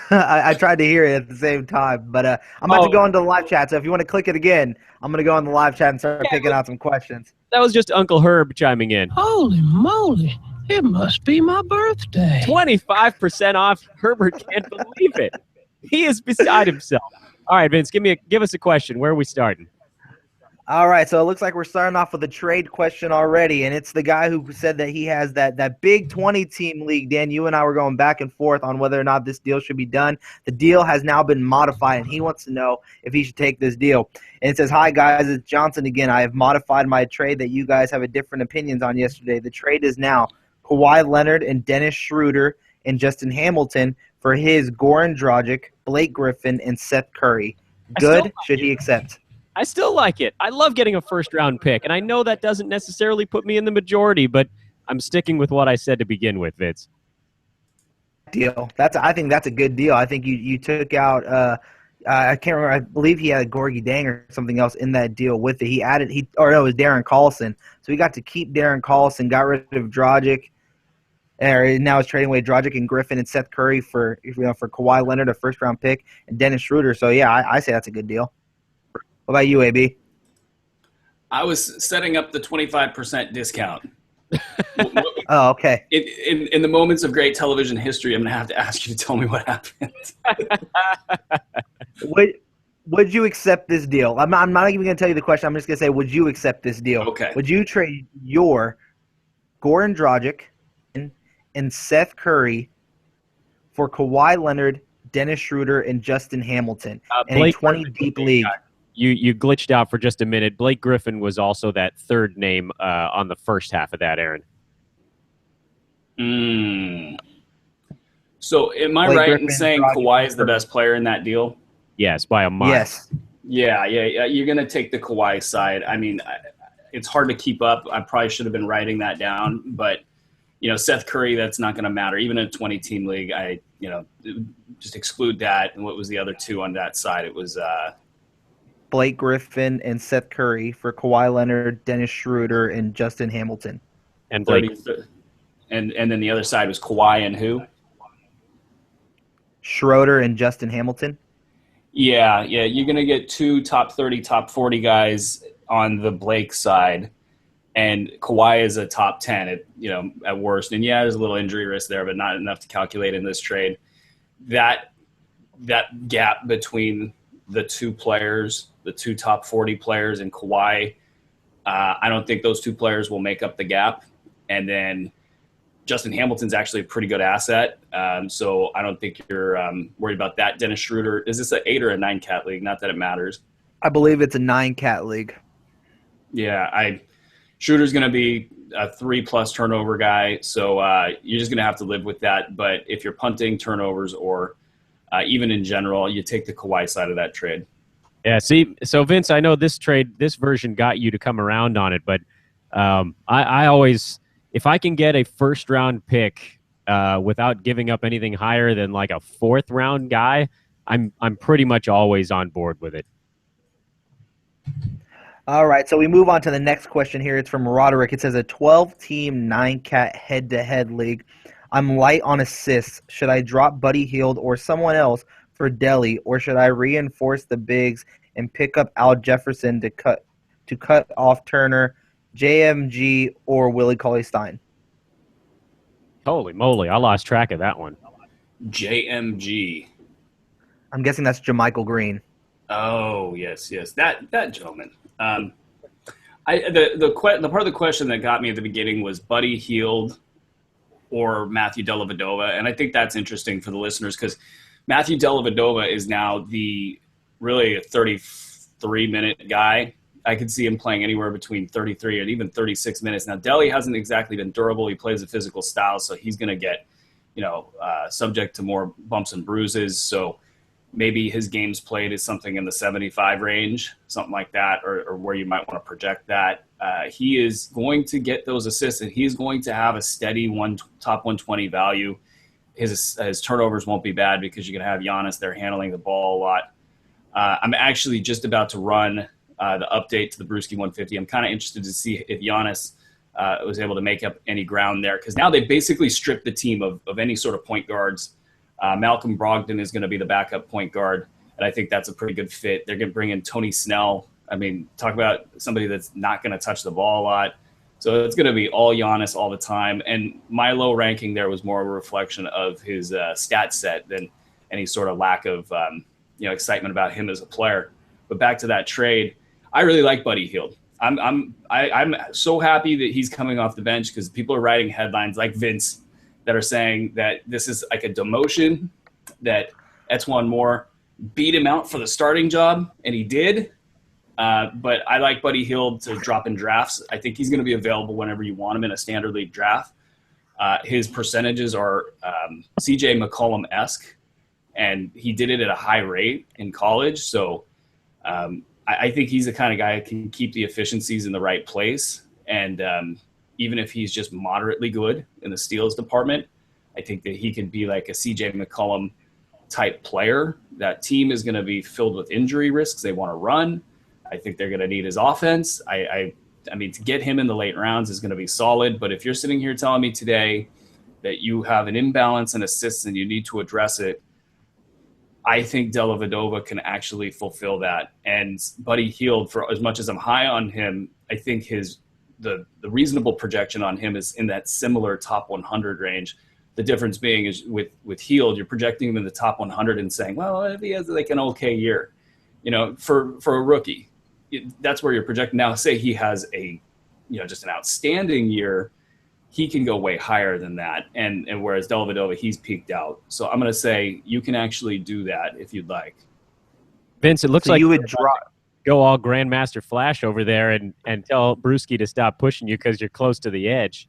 I tried to hear it at the same time, but I'm about to go into the live chat. So if you want to click it again, I'm going to go in the live chat and start picking out some questions. That was just Uncle Herb chiming in. Holy moly. It must be my birthday. 25% off. Herbert can't believe it. He is beside himself. All right, Vince, give us a question. Where are we starting? All right, so it looks like we're starting off with a trade question already, and it's the guy who said that he has that big 20-team league. Dan, you and I were going back and forth on whether or not this deal should be done. The deal has now been modified, and he wants to know if he should take this deal. And it says, "Hi, guys, it's Johnson again. I have modified my trade that you guys have a different opinions on yesterday. The trade is now Kawhi Leonard and Dennis Schroeder and Justin Hamilton for his Goran Dragic, Blake Griffin, and Seth Curry. Good? Should he accept?" I still like it. I love getting a first-round pick, and I know that doesn't necessarily put me in the majority, but I'm sticking with what I said to begin with, Vince. Deal. I think that's a good deal. I think you took out I can't remember. I believe he had Gorgie Dang or something else in that deal with it. It was Darren Collison. So he got to keep Darren Collison, got rid of Dragic, and now he's trading away Dragic and Griffin and Seth Curry for Kawhi Leonard, a first-round pick, and Dennis Schroeder. So yeah, I say that's a good deal. What about you, AB? I was setting up the 25% discount. Oh, okay. In the moments of great television history, I'm going to have to ask you to tell me what happened. Would you accept this deal? I'm not even going to tell you the question. I'm just going to say, would you accept this deal? Okay. Would you trade your Goran Dragic and Seth Curry for Kawhi Leonard, Dennis Schroeder, and Justin Hamilton in a 20-deep league? You glitched out for just a minute. Blake Griffin was also that third name on the first half of that, Aaron. So am I right in saying Kawhi is the best player in that deal? Yes, by a mile. Yes. Yeah. You're going to take the Kawhi side. I mean, it's hard to keep up. I probably should have been writing that down. But, Seth Curry, that's not going to matter. Even in a 20-team league, just exclude that. And what was the other two on that side? It was Blake Griffin and Seth Curry for Kawhi Leonard, Dennis Schroeder, and Justin Hamilton. And Blake. And then the other side was Kawhi and who? Schroeder and Justin Hamilton. Yeah. You're going to get two top 30, top 40 guys on the Blake side, and Kawhi is a top 10 at worst. And yeah, there's a little injury risk there, but not enough to calculate in this trade. That gap between the two players, the two top 40 players and Kawhi, I don't think those two players will make up the gap. And then Justin Hamilton's actually a pretty good asset. So I don't think you're worried about that. Dennis Schroeder, is this an 8 or a 9-cat league? Not that it matters. I believe it's a 9-cat league. Yeah, Schroeder's going to be a 3+ turnover guy. So you're just going to have to live with that. But if you're punting turnovers or even in general, you take the Kawhi side of that trade. Yeah, see, so Vince, I know this version got you to come around on it, but I always, if I can get a first-round pick without giving up anything higher than like a fourth-round guy, I'm pretty much always on board with it. All right, so we move on to the next question here. It's from Roderick. It says a 12-team 9-cat head-to-head league. I'm light on assists. Should I drop Buddy Hield or someone else for Delly, or should I reinforce the bigs and pick up Al Jefferson to cut off Turner, JMG, or Willie Cauley-Stein? Holy moly, I lost track of that one. JMG. I'm guessing that's Jermichael Green. Oh, yes. That gentleman. The part of the question that got me at the beginning was Buddy Hield or Matthew Dellavedova, and I think that's interesting for the listeners because Matthew Dellavedova is now really a 33-minute guy. I could see him playing anywhere between 33 and even 36 minutes. Now, Delly hasn't exactly been durable. He plays a physical style, so he's going to get, subject to more bumps and bruises. So maybe his games played is something in the 75 range, something like that, or where you might want to project that. He is going to get those assists, and he's going to have a steady top 120 value. His turnovers won't be bad because you're going to have Giannis there handling the ball a lot. I'm actually just about to run the update to the Bruski 150. I'm kind of interested to see if Giannis was able to make up any ground there because now they basically stripped the team of any sort of point guards. Malcolm Brogdon is going to be the backup point guard, and I think that's a pretty good fit. They're going to bring in Tony Snell. I mean, talk about somebody that's not going to touch the ball a lot. So it's going to be all Giannis all the time. And my low ranking there was more of a reflection of his stat set than any sort of lack of excitement about him as a player. But back to that trade, I really like Buddy Hield. I'm so happy that he's coming off the bench because people are writing headlines like Vince that are saying that this is like a demotion, that Etuan Moore beat him out for the starting job, and he did. But I like Buddy Hield to drop in drafts. I think he's going to be available whenever you want him in a standard league draft. His percentages are CJ McCollum-esque, and he did it at a high rate in college. So I think he's the kind of guy that can keep the efficiencies in the right place. And even if he's just moderately good in the steals department, I think that he can be like a CJ McCollum type player. That team is going to be filled with injury risks. They want to run. I think they're going to need his offense. I mean, to get him in the late rounds is going to be solid. But if you're sitting here telling me today that you have an imbalance in assists and you need to address it, I think Dellavedova can actually fulfill that. And Buddy Hield, for as much as I'm high on him, I think the reasonable projection on him is in that similar top 100 range. The difference being is with Hield, you're projecting him in the top 100 and saying, well, if he has like an okay year, for a rookie, that's where you're projecting. Now, say he has just an outstanding year, he can go way higher than that. And whereas Dellavedova, he's peaked out. So I'm going to say you can actually do that if you'd like. Vince, it looks like you would go all Grandmaster Flash over there and tell Bruski to stop pushing you because you're close to the edge.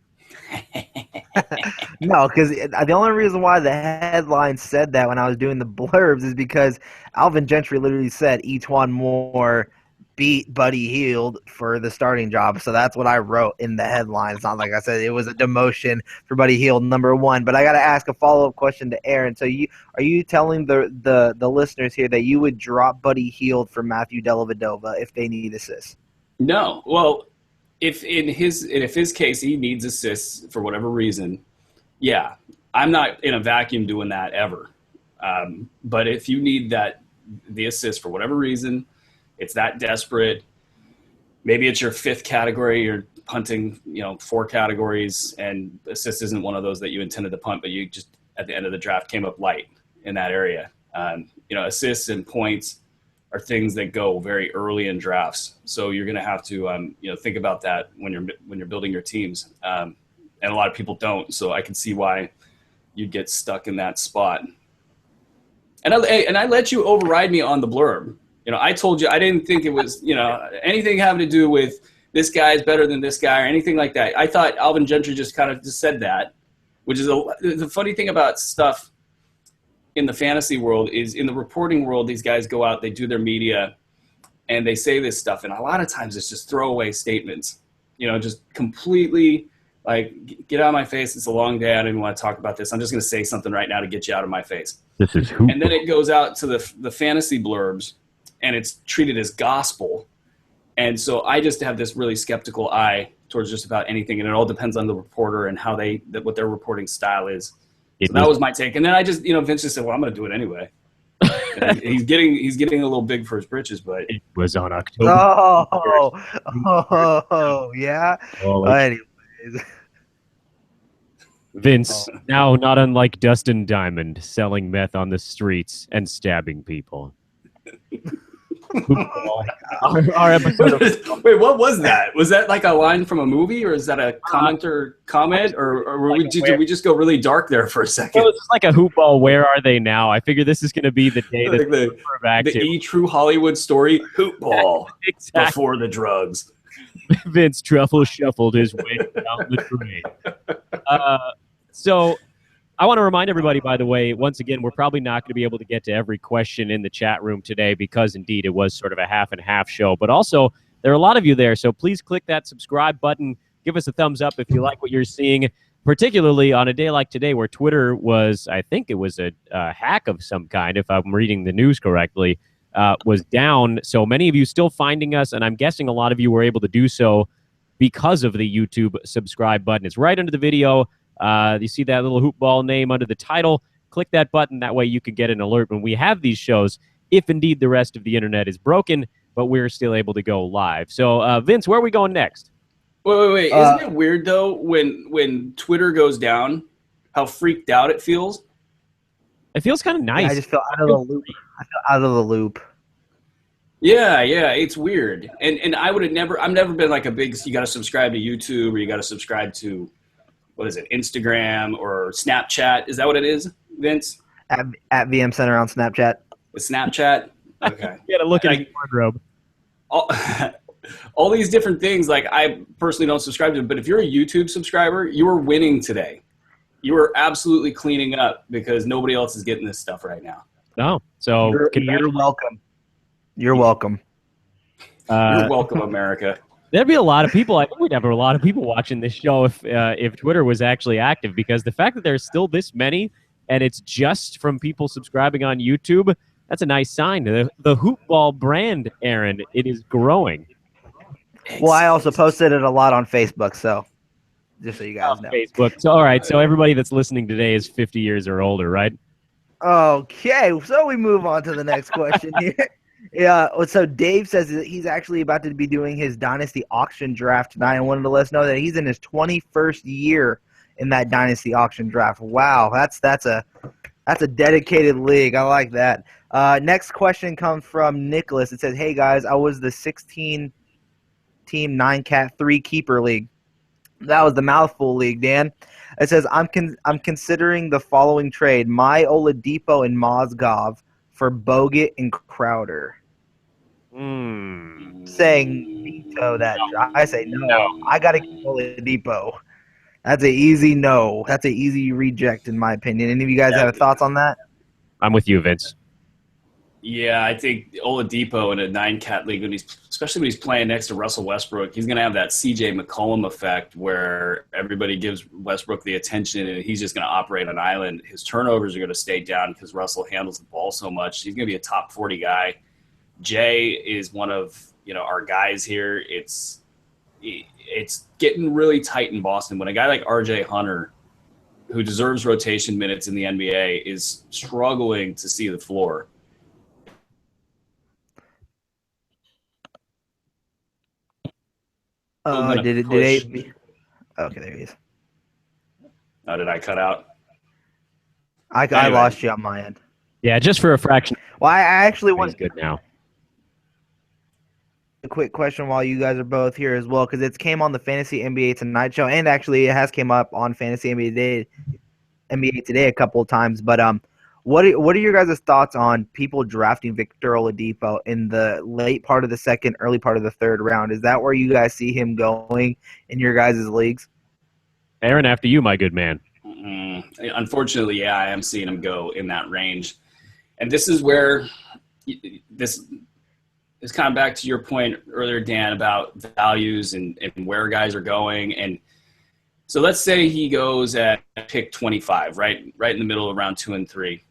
No, because the only reason why the headline said that when I was doing the blurbs is because Alvin Gentry literally said Etuan Moore beat Buddy Hield for the starting job. So that's what I wrote in the headline. It's not like I said it was a demotion for Buddy Hield, number one. But I got to ask a follow-up question to Aaron. So are you telling the listeners here that you would drop Buddy Hield for Matthew Dellavedova if they need assists? No. Well, if in his case he needs assists for whatever reason, yeah, I'm not in a vacuum doing that ever. But if you need the assist for whatever reason, it's that desperate. Maybe it's your fifth category. You're punting, 4 categories, and assist isn't one of those that you intended to punt, but you just at the end of the draft came up light in that area. Assists and points are things that go very early in drafts. So you're going to have to, think about that when you're building your teams. And a lot of people don't. So I can see why you'd get stuck in that spot. And I let you override me on the blurb. I told you I didn't think it was, anything having to do with this guy is better than this guy or anything like that. I thought Alvin Gentry just kind of just said that, which is the funny thing about stuff. in the fantasy world is in the reporting world, these guys go out, they do their media, and they say this stuff. And a lot of times it's just throwaway statements, just completely like, get out of my face. It's a long day. I don't even want to talk about this. I'm just going to say something right now to get you out of my face. This is who. And then it goes out to the fantasy blurbs, and it's treated as gospel. And so I just have this really skeptical eye towards just about anything. And it all depends on the reporter and how what their reporting style is. So that was my take. And then I just, Vince just said, well, I'm going to do it anyway. he's getting a little big for his britches, but it was on October. Yeah. Well, Anyways. Vince, now not unlike Dustin Diamond, selling meth on the streets and stabbing people. Our episode of Wait, what was that? Was that like a line from a movie, or is that a commenter comment, or did we just go really dark there for a second? Well, it's just like a hoop ball. Where are they now? I figure this is going to be the day that like back the to E! True Hollywood story, hoop ball exactly. before the drugs. Vince Truffle shuffled his way down the drain. So I want to remind everybody, by the way, once again, we're probably not going to be able to get to every question in the chat room today because, indeed, it was sort of a half and half show. But also, there are a lot of you there, so please click that subscribe button. Give us a thumbs up if you like what you're seeing, particularly on a day like today where Twitter was, I think it was a hack of some kind, if I'm reading the news correctly, was down. So many of you still finding us, and I'm guessing a lot of you were able to do so because of the YouTube subscribe button. It's right under the video. You see that little hoop ball name under the title. Click that button. That way you can get an alert when we have these shows, if indeed the rest of the internet is broken, but we're still able to go live. So, Vince, where are we going next? Wait. Isn't it weird, though, when Twitter goes down, how freaked out it feels? It feels kind of nice. Yeah, I just feel out of the loop. I feel out of the loop. Yeah, it's weird. And I've never been like a big, you got to subscribe to YouTube or you got to subscribe to, what is it, Instagram or Snapchat? Is that what it is, Vince? At VM Center on Snapchat. With Snapchat? Okay. You got to look at your wardrobe. All these different things, like I personally don't subscribe to them, but if you're a YouTube subscriber, you are winning today. You are absolutely cleaning up because nobody else is getting this stuff right now. No. So You're welcome. You're welcome. You're welcome, America. There'd be a lot of people. I think we'd have a lot of people watching this show if Twitter was actually active, because the fact that there's still this many and it's just from people subscribing on YouTube, that's a nice sign. The hoop ball brand, Aaron, it is growing. Well, I also posted it a lot on Facebook, so just so you guys know. Facebook. So, all right. So everybody that's listening today is 50 years or older, right? Okay, so we move on to the next question here. Yeah, so Dave says that he's actually about to be doing his Dynasty auction draft tonight and wanted to let us know that he's in his 21st year in that Dynasty auction draft. Wow, that's a dedicated league. I like that. Next question comes from Nicholas. It says, hey, guys, I was the 16-team 9-cat 3-keeper league. That was the mouthful league, Dan. It says, I'm considering the following trade: my Oladipo and Mozgov for Bogut and Crowder. Saying veto that. I say no. I got to keep Oladipo. That's an easy no. That's an easy reject, in my opinion. Any of you guys have thoughts on that? I'm with you, Vince. Yeah, I think Oladipo in a 9-cat league, especially when he's playing next to Russell Westbrook, he's going to have that C.J. McCollum effect where everybody gives Westbrook the attention and he's just going to operate on an island. His turnovers are going to stay down because Russell handles the ball so much. He's going to be a top 40 guy. Jay is one of our guys here. It's getting really tight in Boston. When a guy like R.J. Hunter, who deserves rotation minutes in the NBA, is struggling to see the floor. Okay, there he is. Oh, did I cut out? I lost you on my end. Yeah, just for a fraction. Well, I actually want He's good now. a quick question while you guys are both here as well, because it came on the Fantasy NBA Tonight show, and actually it has came up on Fantasy NBA Today a couple of times. But what are your guys' thoughts on people drafting Victor Oladipo in the late part of the second, early part of the third round? Is that where you guys see him going in your guys' leagues? Aaron, after you, my good man. Unfortunately, yeah, I am seeing him go in that range. And this is where this is kind of back to your point earlier, Dan, about values and where guys are going. And so let's say he goes at pick 25, right in the middle of round 2 and 3.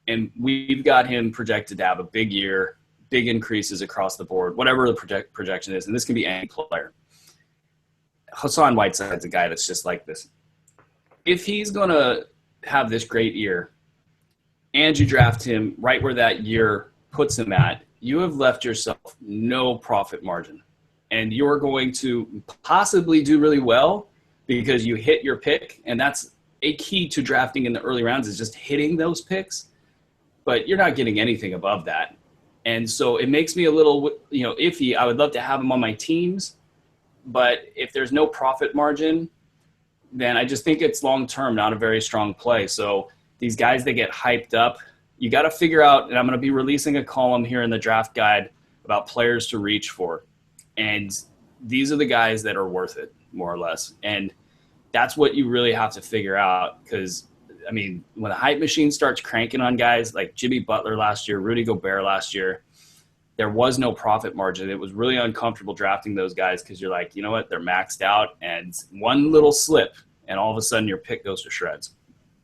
And we've got him projected to have a big year, big increases across the board, whatever the projection is. And this can be any player. Hassan Whiteside's a guy that's just like this. If he's going to have this great year and you draft him right where that year puts him at, you have left yourself no profit margin. And you're going to possibly do really well because you hit your pick. And that's a key to drafting in the early rounds, is just hitting those picks. But you're not getting anything above that. And so it makes me a little, iffy. I would love to have him on my teams. But if there's no profit margin, then I just think it's long-term, not a very strong play. So these guys that get hyped up, you got to figure out, and I'm going to be releasing a column here in the draft guide about players to reach for. And these are the guys that are worth it, more or less. And that's what you really have to figure out, because, I mean, when the hype machine starts cranking on guys like Jimmy Butler last year, Rudy Gobert last year, there was no profit margin. It was really uncomfortable drafting those guys because you're like, you know what, they're maxed out, and one little slip, and all of a sudden your pick goes to shreds.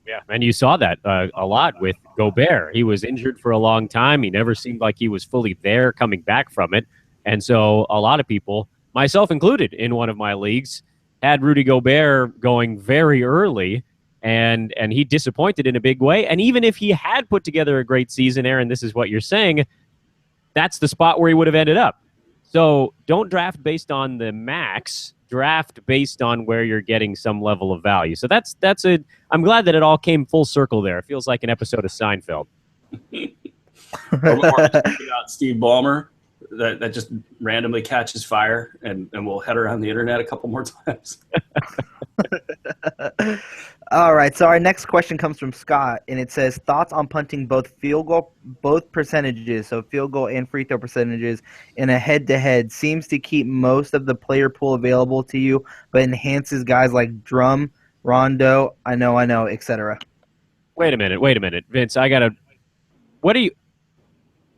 Yeah, and you saw that a lot with Gobert. He was injured for a long time. He never seemed like he was fully there coming back from it. And so a lot of people, myself included in one of my leagues, had Rudy Gobert going very early, and he disappointed in a big way. And even if he had put together a great season, Aaron, this is what you're saying, that's the spot where he would have ended up. So don't draft based on the max. Draft based on where you're getting some level of value. So I'm glad that it all came full circle there. It feels like an episode of Seinfeld. Or about Steve Ballmer that just randomly catches fire, and we'll head around the internet a couple more times. All right, so our next question comes from Scott, and it says, thoughts on punting both percentages, so field goal and free throw percentages, in a head-to-head seems to keep most of the player pool available to you, but enhances guys like Drum, Rondo, I know, etc. Wait a minute, Vince.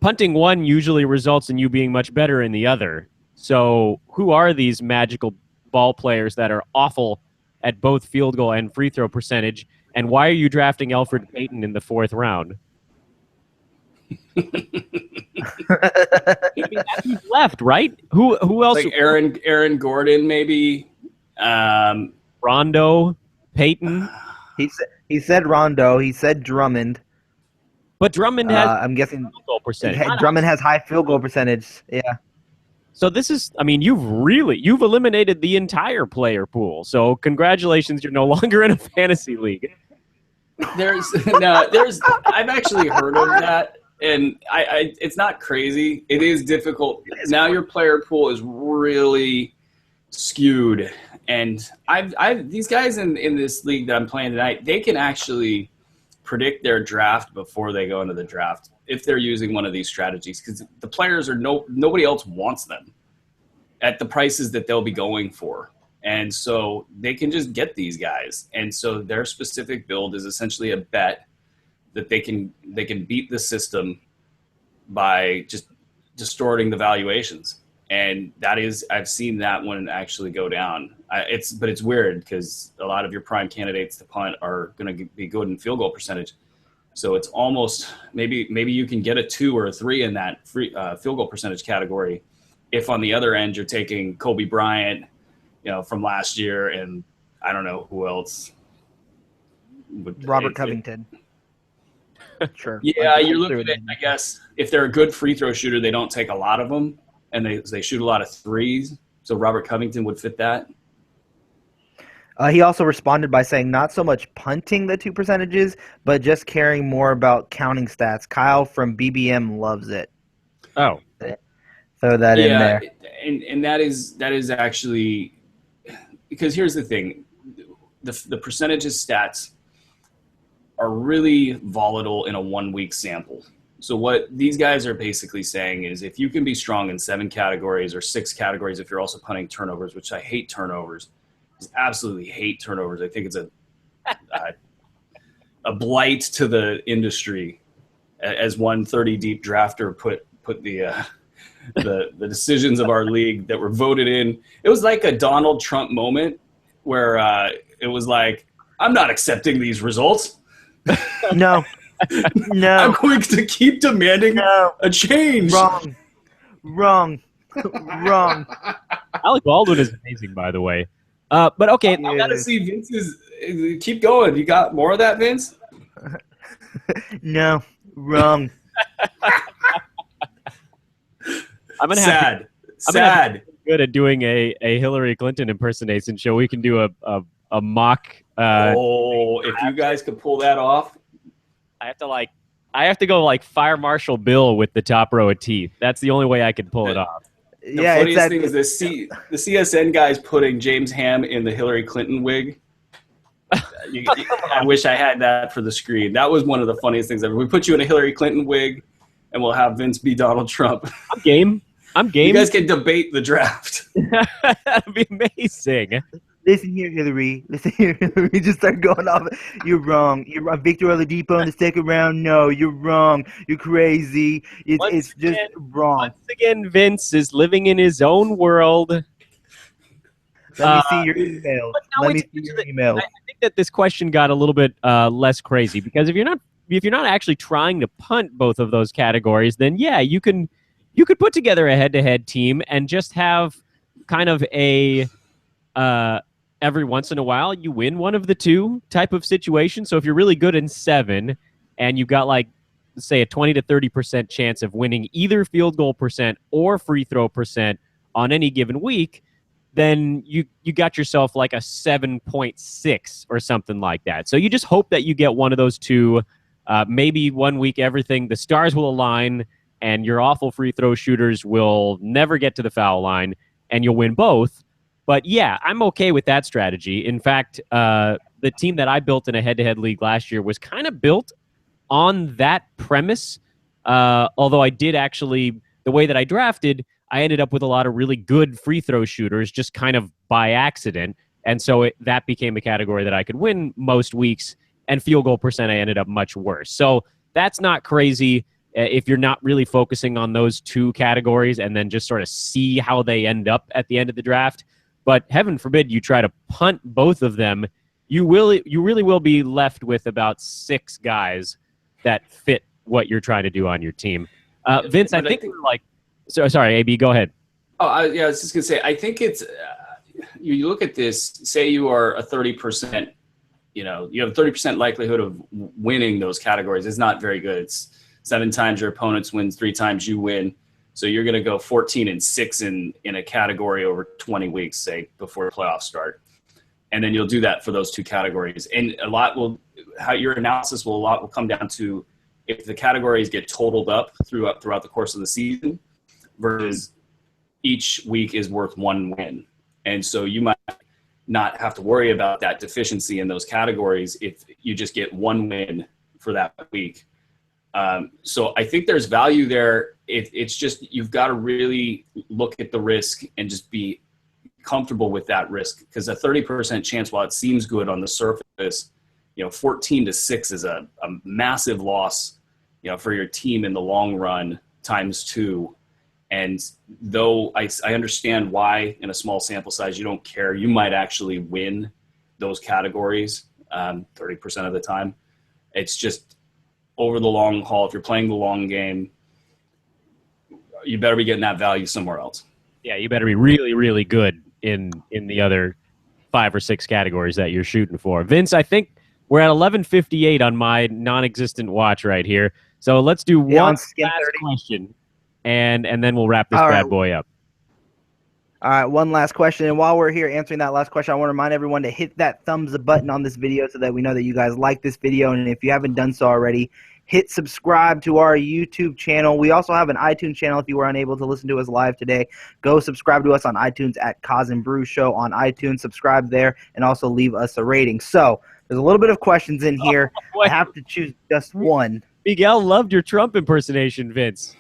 Punting one usually results in you being much better in the other. So who are these magical ball players that are awful at both field goal and free throw percentage, and why are you drafting Elfrid Payton in the 4th round? He's left, right? Who else? Like Aaron Gordon, maybe. Rondo, Payton. He said Rondo. He said Drummond. But Drummond has I'm guessing field goal percentage. Drummond has high field goal percentage. Yeah. So this is, I mean, you've eliminated the entire player pool. So congratulations, you're no longer in a fantasy league. I've actually heard of that, and it's not crazy. It is difficult. Now your player pool is really skewed, and these guys in this league that I'm playing tonight, they can actually predict their draft before they go into the draft if they're using one of these strategies, because the players are nobody else wants them at the prices that they'll be going for. And so they can just get these guys. And so their specific build is essentially a bet that they can beat the system by just distorting the valuations. And I've seen that one actually go down. But it's weird because a lot of your prime candidates to punt are going to be good in field goal percentage. So it's almost maybe you can get a 2 or a 3 in that free field goal percentage category. If on the other end you're taking Kobe Bryant, from last year, and I don't know who else. Robert Covington. Sure. Yeah, you're looking at, I guess, if they're a good free throw shooter, they don't take a lot of them, and they shoot a lot of threes. So Robert Covington would fit that. He also responded by saying not so much punting the 2 percentages, but just caring more about counting stats. Kyle from BBM loves it. Oh. Throw that in there. And that is actually, because here's the thing. The percentages stats are really volatile in a 1-week sample. So what these guys are basically saying is if you can be strong in 7 categories or 6 categories if you're also punting turnovers, which I hate turnovers. Absolutely hate turnovers. I think it's a blight to the industry, as one 30 deep drafter put the decisions of our league that were voted in. It was like a Donald Trump moment where it was like, I'm not accepting these results. No. No. I'm going to keep demanding a change. Wrong. Alec Baldwin is amazing, by the way. But okay, I gotta see Vince's. Keep going. You got more of that, Vince? No. Wrong. I'm gonna Sad. Sad. Good at doing a Hillary Clinton impersonation show. We can do a mock. If you guys could pull that off. I have to go like Fire Marshal Bill with the top row of teeth. That's the only way I can pull it off. The funniest thing is the CSN guy's putting James Ham in the Hillary Clinton wig. I wish I had that for the screen. That was one of the funniest things ever. We put you in a Hillary Clinton wig, and we'll have Vince be Donald Trump. I'm game. You guys can debate the draft. That'd be amazing. Listen here, Hillary. Just start going off. You're wrong. You're wrong. Victor Oladipo in the second round. No, you're wrong. You're crazy. It's just wrong. Once again, Vince is living in his own world. Let me see your emails. I think that this question got a little bit less crazy because if you're not actually trying to punt both of those categories, then yeah, you could put together a head-to-head team and just have kind of a every once in a while you win one of the two type of situation. So if you're really good in 7 and you've got like say a 20 to 30% chance of winning either field goal percent or free throw percent on any given week, then you got yourself like a 7.6 or something like that. So you just hope that you get one of those two. Maybe one week the stars will align and your awful free throw shooters will never get to the foul line and you'll win both. But yeah, I'm okay with that strategy. In fact, the team that I built in a head-to-head league last year was kind of built on that premise. Although I did actually, the way that I drafted, I ended up with a lot of really good free throw shooters just kind of by accident. And so that became a category that I could win most weeks. And field goal percent, I ended up much worse. So that's not crazy if you're not really focusing on those two categories and then just sort of see how they end up at the end of the draft. But heaven forbid you try to punt both of them, you really will be left with about 6 guys that fit what you're trying to do on your team. Vince, I think we're like, sorry, AB, go ahead. I was just gonna say, I think it's you look at this. Say you are a 30%, you have a 30% likelihood of winning those categories. It's not very good. It's 7 times your opponents win, 3 times you win. So you're going to go 14-6 in a category over 20 weeks, say, before playoffs start. And then you'll do that for those 2 categories. And how your analysis will come down to if the categories get totaled up throughout the course of the season versus each week is worth 1 win. And so you might not have to worry about that deficiency in those categories if you just get 1 win for that week. So I think there's value there. It's just you've got to really look at the risk and just be comfortable with that risk because a 30% chance, while it seems good on the surface, 14-6 is a massive loss, for your team in the long run times 2. And though I understand why in a small sample size you don't care, you might actually win those categories 30% of the time. It's just over the long haul, if you're playing the long game, you better be getting that value somewhere else. Yeah, you better be really, really good in the other 5 or 6 categories that you're shooting for. Vince, I think we're at 11:58 on my non-existent watch right here. So let's do one last question, and then we'll wrap this bad boy up. All right, one last question. And while we're here answering that last question, I want to remind everyone to hit that thumbs up button on this video so that we know that you guys like this video. And if you haven't done so already, hit subscribe to our YouTube channel. We also have an iTunes channel if you were unable to listen to us live today. Go subscribe to us on iTunes at Cause and Brew Show on iTunes. Subscribe there and also leave us a rating. So there's a little bit of questions in here. I have to choose just one. Miguel loved your Trump impersonation, Vince.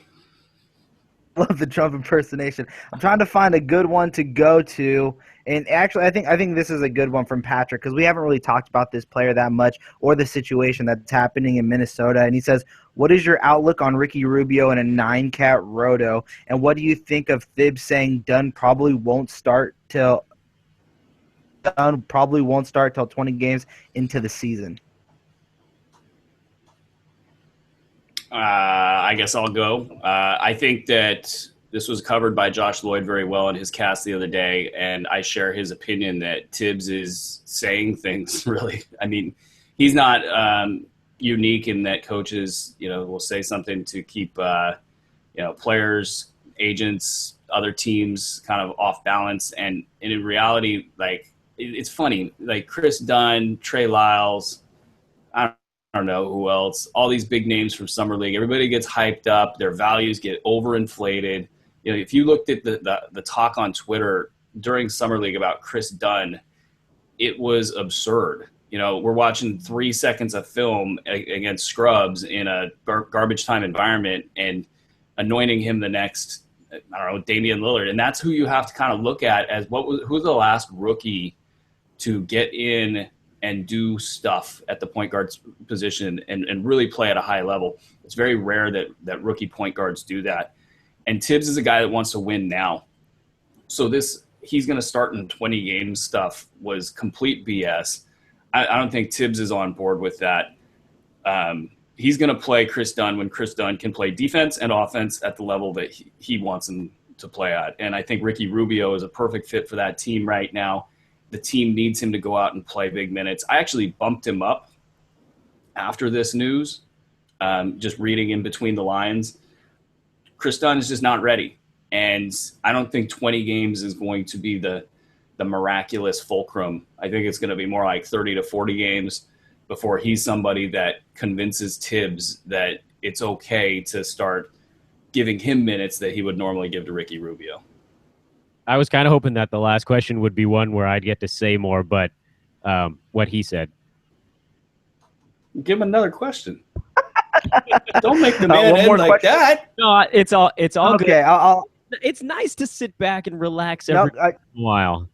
Love the Trump impersonation. I'm trying to find a good one to go to. And actually, I think this is a good one from Patrick because we haven't really talked about this player that much or the situation that's happening in Minnesota. And he says, what is your outlook on Ricky Rubio in a 9-cat roto? And what do you think of Thibs saying Dunn probably won't start till 20 games into the season? I guess I'll go. I think that this was covered by Josh Lloyd very well in his cast the other day, and I share his opinion that Thibs is saying things really. I mean, he's not unique in that coaches, will say something to keep, players, agents, other teams kind of off balance. And in reality, like, it's funny, like Chris Dunn, Trey Lyles, I don't know who else, all these big names from Summer League, everybody gets hyped up, their values get overinflated. If you looked at the talk on Twitter during Summer League about Chris Dunn, it was absurd. We're watching 3 seconds of film against scrubs in a garbage time environment and anointing him the next, Damian Lillard. And that's who you have to kind of look at as who's the last rookie to get in and do stuff at the point guard position and really play at a high level. It's very rare that rookie point guards do that. And Thibs is a guy that wants to win now. So he's going to start in 20 games stuff was complete BS. I don't think Thibs is on board with that. He's going to play Chris Dunn when Chris Dunn can play defense and offense at the level that he wants him to play at. And I think Ricky Rubio is a perfect fit for that team right now. The team needs him to go out and play big minutes. I actually bumped him up after this news, just reading in between the lines. Chris Dunn is just not ready. And I don't think 20 games is going to be the miraculous fulcrum. I think it's going to be more like 30 to 40 games before he's somebody that convinces Thibs that it's okay to start giving him minutes that he would normally give to Ricky Rubio. I was kind of hoping that the last question would be one where I'd get to say more, but what he said. Give him another question. Don't make the man end like question. that. No, it's all Okay, good. It's nice to sit back and relax every while.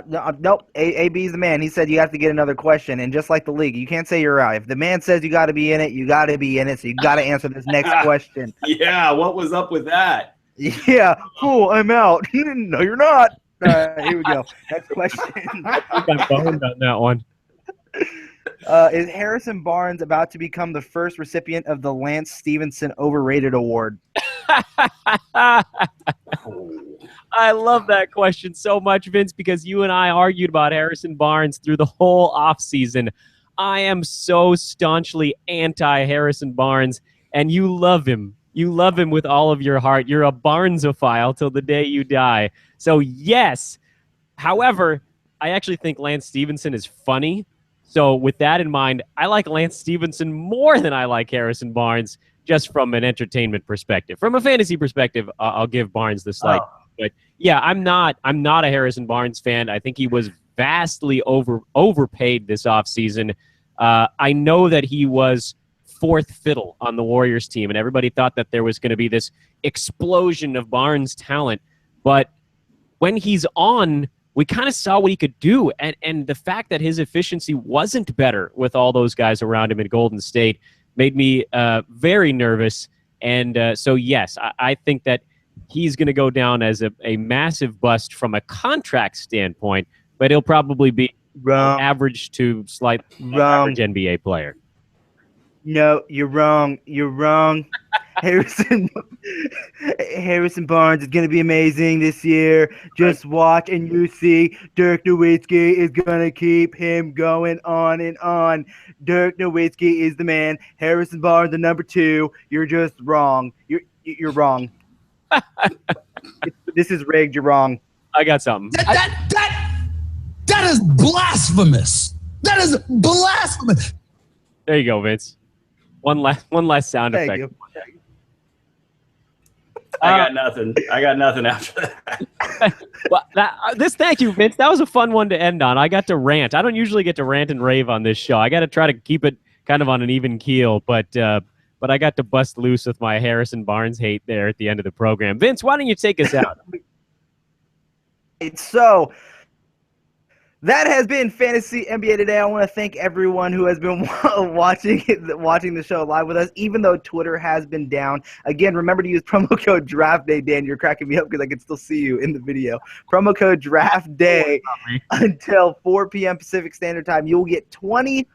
Nope. AB's the man. He said you have to get another question, and just like the league, you can't say you're out. If the man says you got to be in it, you got to be in it. So you got to answer this next question. Yeah, what was up with that? Yeah, fool, I'm out. No, you're not. All right, here we go. Next question. I think I'm boned on that one. Is Harrison Barnes about to become the first recipient of the Lance Stevenson Overrated Award? I love that question so much, Vince, because you and I argued about Harrison Barnes through the whole offseason. I am so staunchly anti-Harrison Barnes, and you love him. You love him with all of your heart. You're a Barnesophile till the day you die. So, yes. However, I actually think Lance Stevenson is funny. So, with that in mind, I like Lance Stevenson more than I like Harrison Barnes, just from an entertainment perspective. From a fantasy perspective, I'll give Barnes the slight. Oh. But yeah, I'm not a Harrison Barnes fan. I think he was vastly overpaid this offseason. I know that he was fourth fiddle on the Warriors team, and everybody thought that there was going to be this explosion of Barnes talent. But when he's on, we kind of saw what he could do. And the fact that his efficiency wasn't better with all those guys around him in Golden State made me very nervous. And so, yes, I think that he's going to go down as a massive bust from a contract standpoint, but he'll probably be average to slight average NBA player. No, you're wrong. You're wrong. Harrison Barnes is going to be amazing this year. Just watch and you see Dirk Nowitzki is going to keep him going on and on. Dirk Nowitzki is the man. Harrison Barnes, the number 2. You're just wrong. You're wrong. This is rigged. You're wrong. I got something. That is blasphemous. That is blasphemous. There you go, Vince. One last sound Thank effect. you. I got nothing. I got nothing after that. Well, thank you, Vince. That was a fun one to end on. I got to rant. I don't usually get to rant and rave on this show. I got to try to keep it kind of on an even keel. But but I got to bust loose with my Harrison Barnes hate there at the end of the program. Vince, why don't you take us out? So that has been Fantasy NBA Today. I want to thank everyone who has been watching the show live with us, even though Twitter has been down. Again, remember to use promo code DRAFTDAY. Dan, you're cracking me up because I can still see you in the video. Promo code DRAFTDAY until 4 p.m. Pacific Standard Time. You will get 25%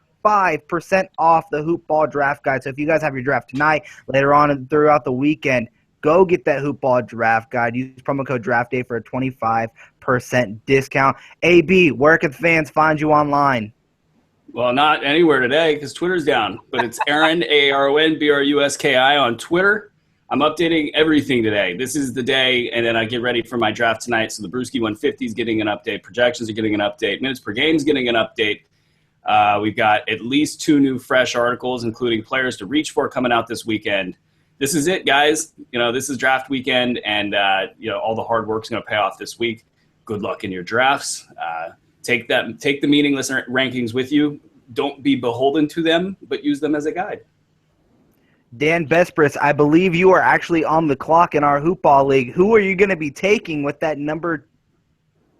off the Hoop Ball Draft Guide. So if you guys have your draft tonight, later on and throughout the weekend, go get that Hoop Ball Draft Guide. Use promo code DRAFTDAY for a 25% discount. AB, where can fans find you online? Well, not anywhere today because Twitter's down. But it's Aaron, Aaron, Bruski on Twitter. I'm updating everything today. This is the day, and then I get ready for my draft tonight. So the Bruski 150 is getting an update. Projections are getting an update. Minutes per game is getting an update. We've got at least 2 new fresh articles, including players to reach for, coming out this weekend. This is it, guys. This is draft weekend, and all the hard work's going to pay off this week. Good luck in your drafts. Take the meaningless rankings with you. Don't be beholden to them, but use them as a guide. Dan Besbris, I believe you are actually on the clock in our Hoop Ball League. Who are you going to be taking with that number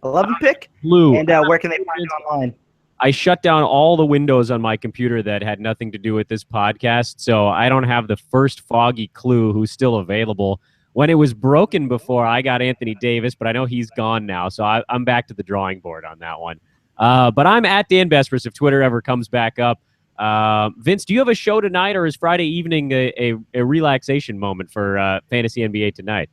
11 pick? Lou. And where can they find you online? I shut down all the windows on my computer that had nothing to do with this podcast, so I don't have the first foggy clue who's still available. When it was broken before, I got Anthony Davis, but I know he's gone now, so I'm back to the drawing board on that one. But I'm at Dan Besbris if Twitter ever comes back up. Vince, do you have a show tonight, or is Friday evening a relaxation moment for Fantasy NBA tonight?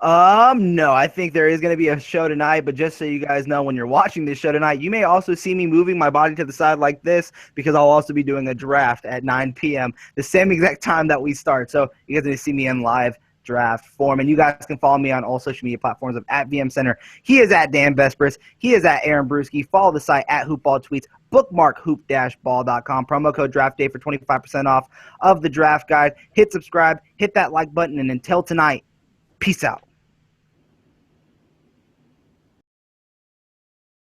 No, I think there is going to be a show tonight, but just so you guys know, when you're watching this show tonight, you may also see me moving my body to the side like this because I'll also be doing a draft at 9 p.m., the same exact time that we start. So you guys are going to see me in live draft form, and you guys can follow me on all social media platforms of @VM Center. He is at Dan Besbris. He is at Aaron Bruski. Follow the site at HoopBallTweets. Bookmark hoop-ball.com. Promo code DRAFTDAY for 25% off of the draft guide. Hit subscribe. Hit that like button, and until tonight, peace out.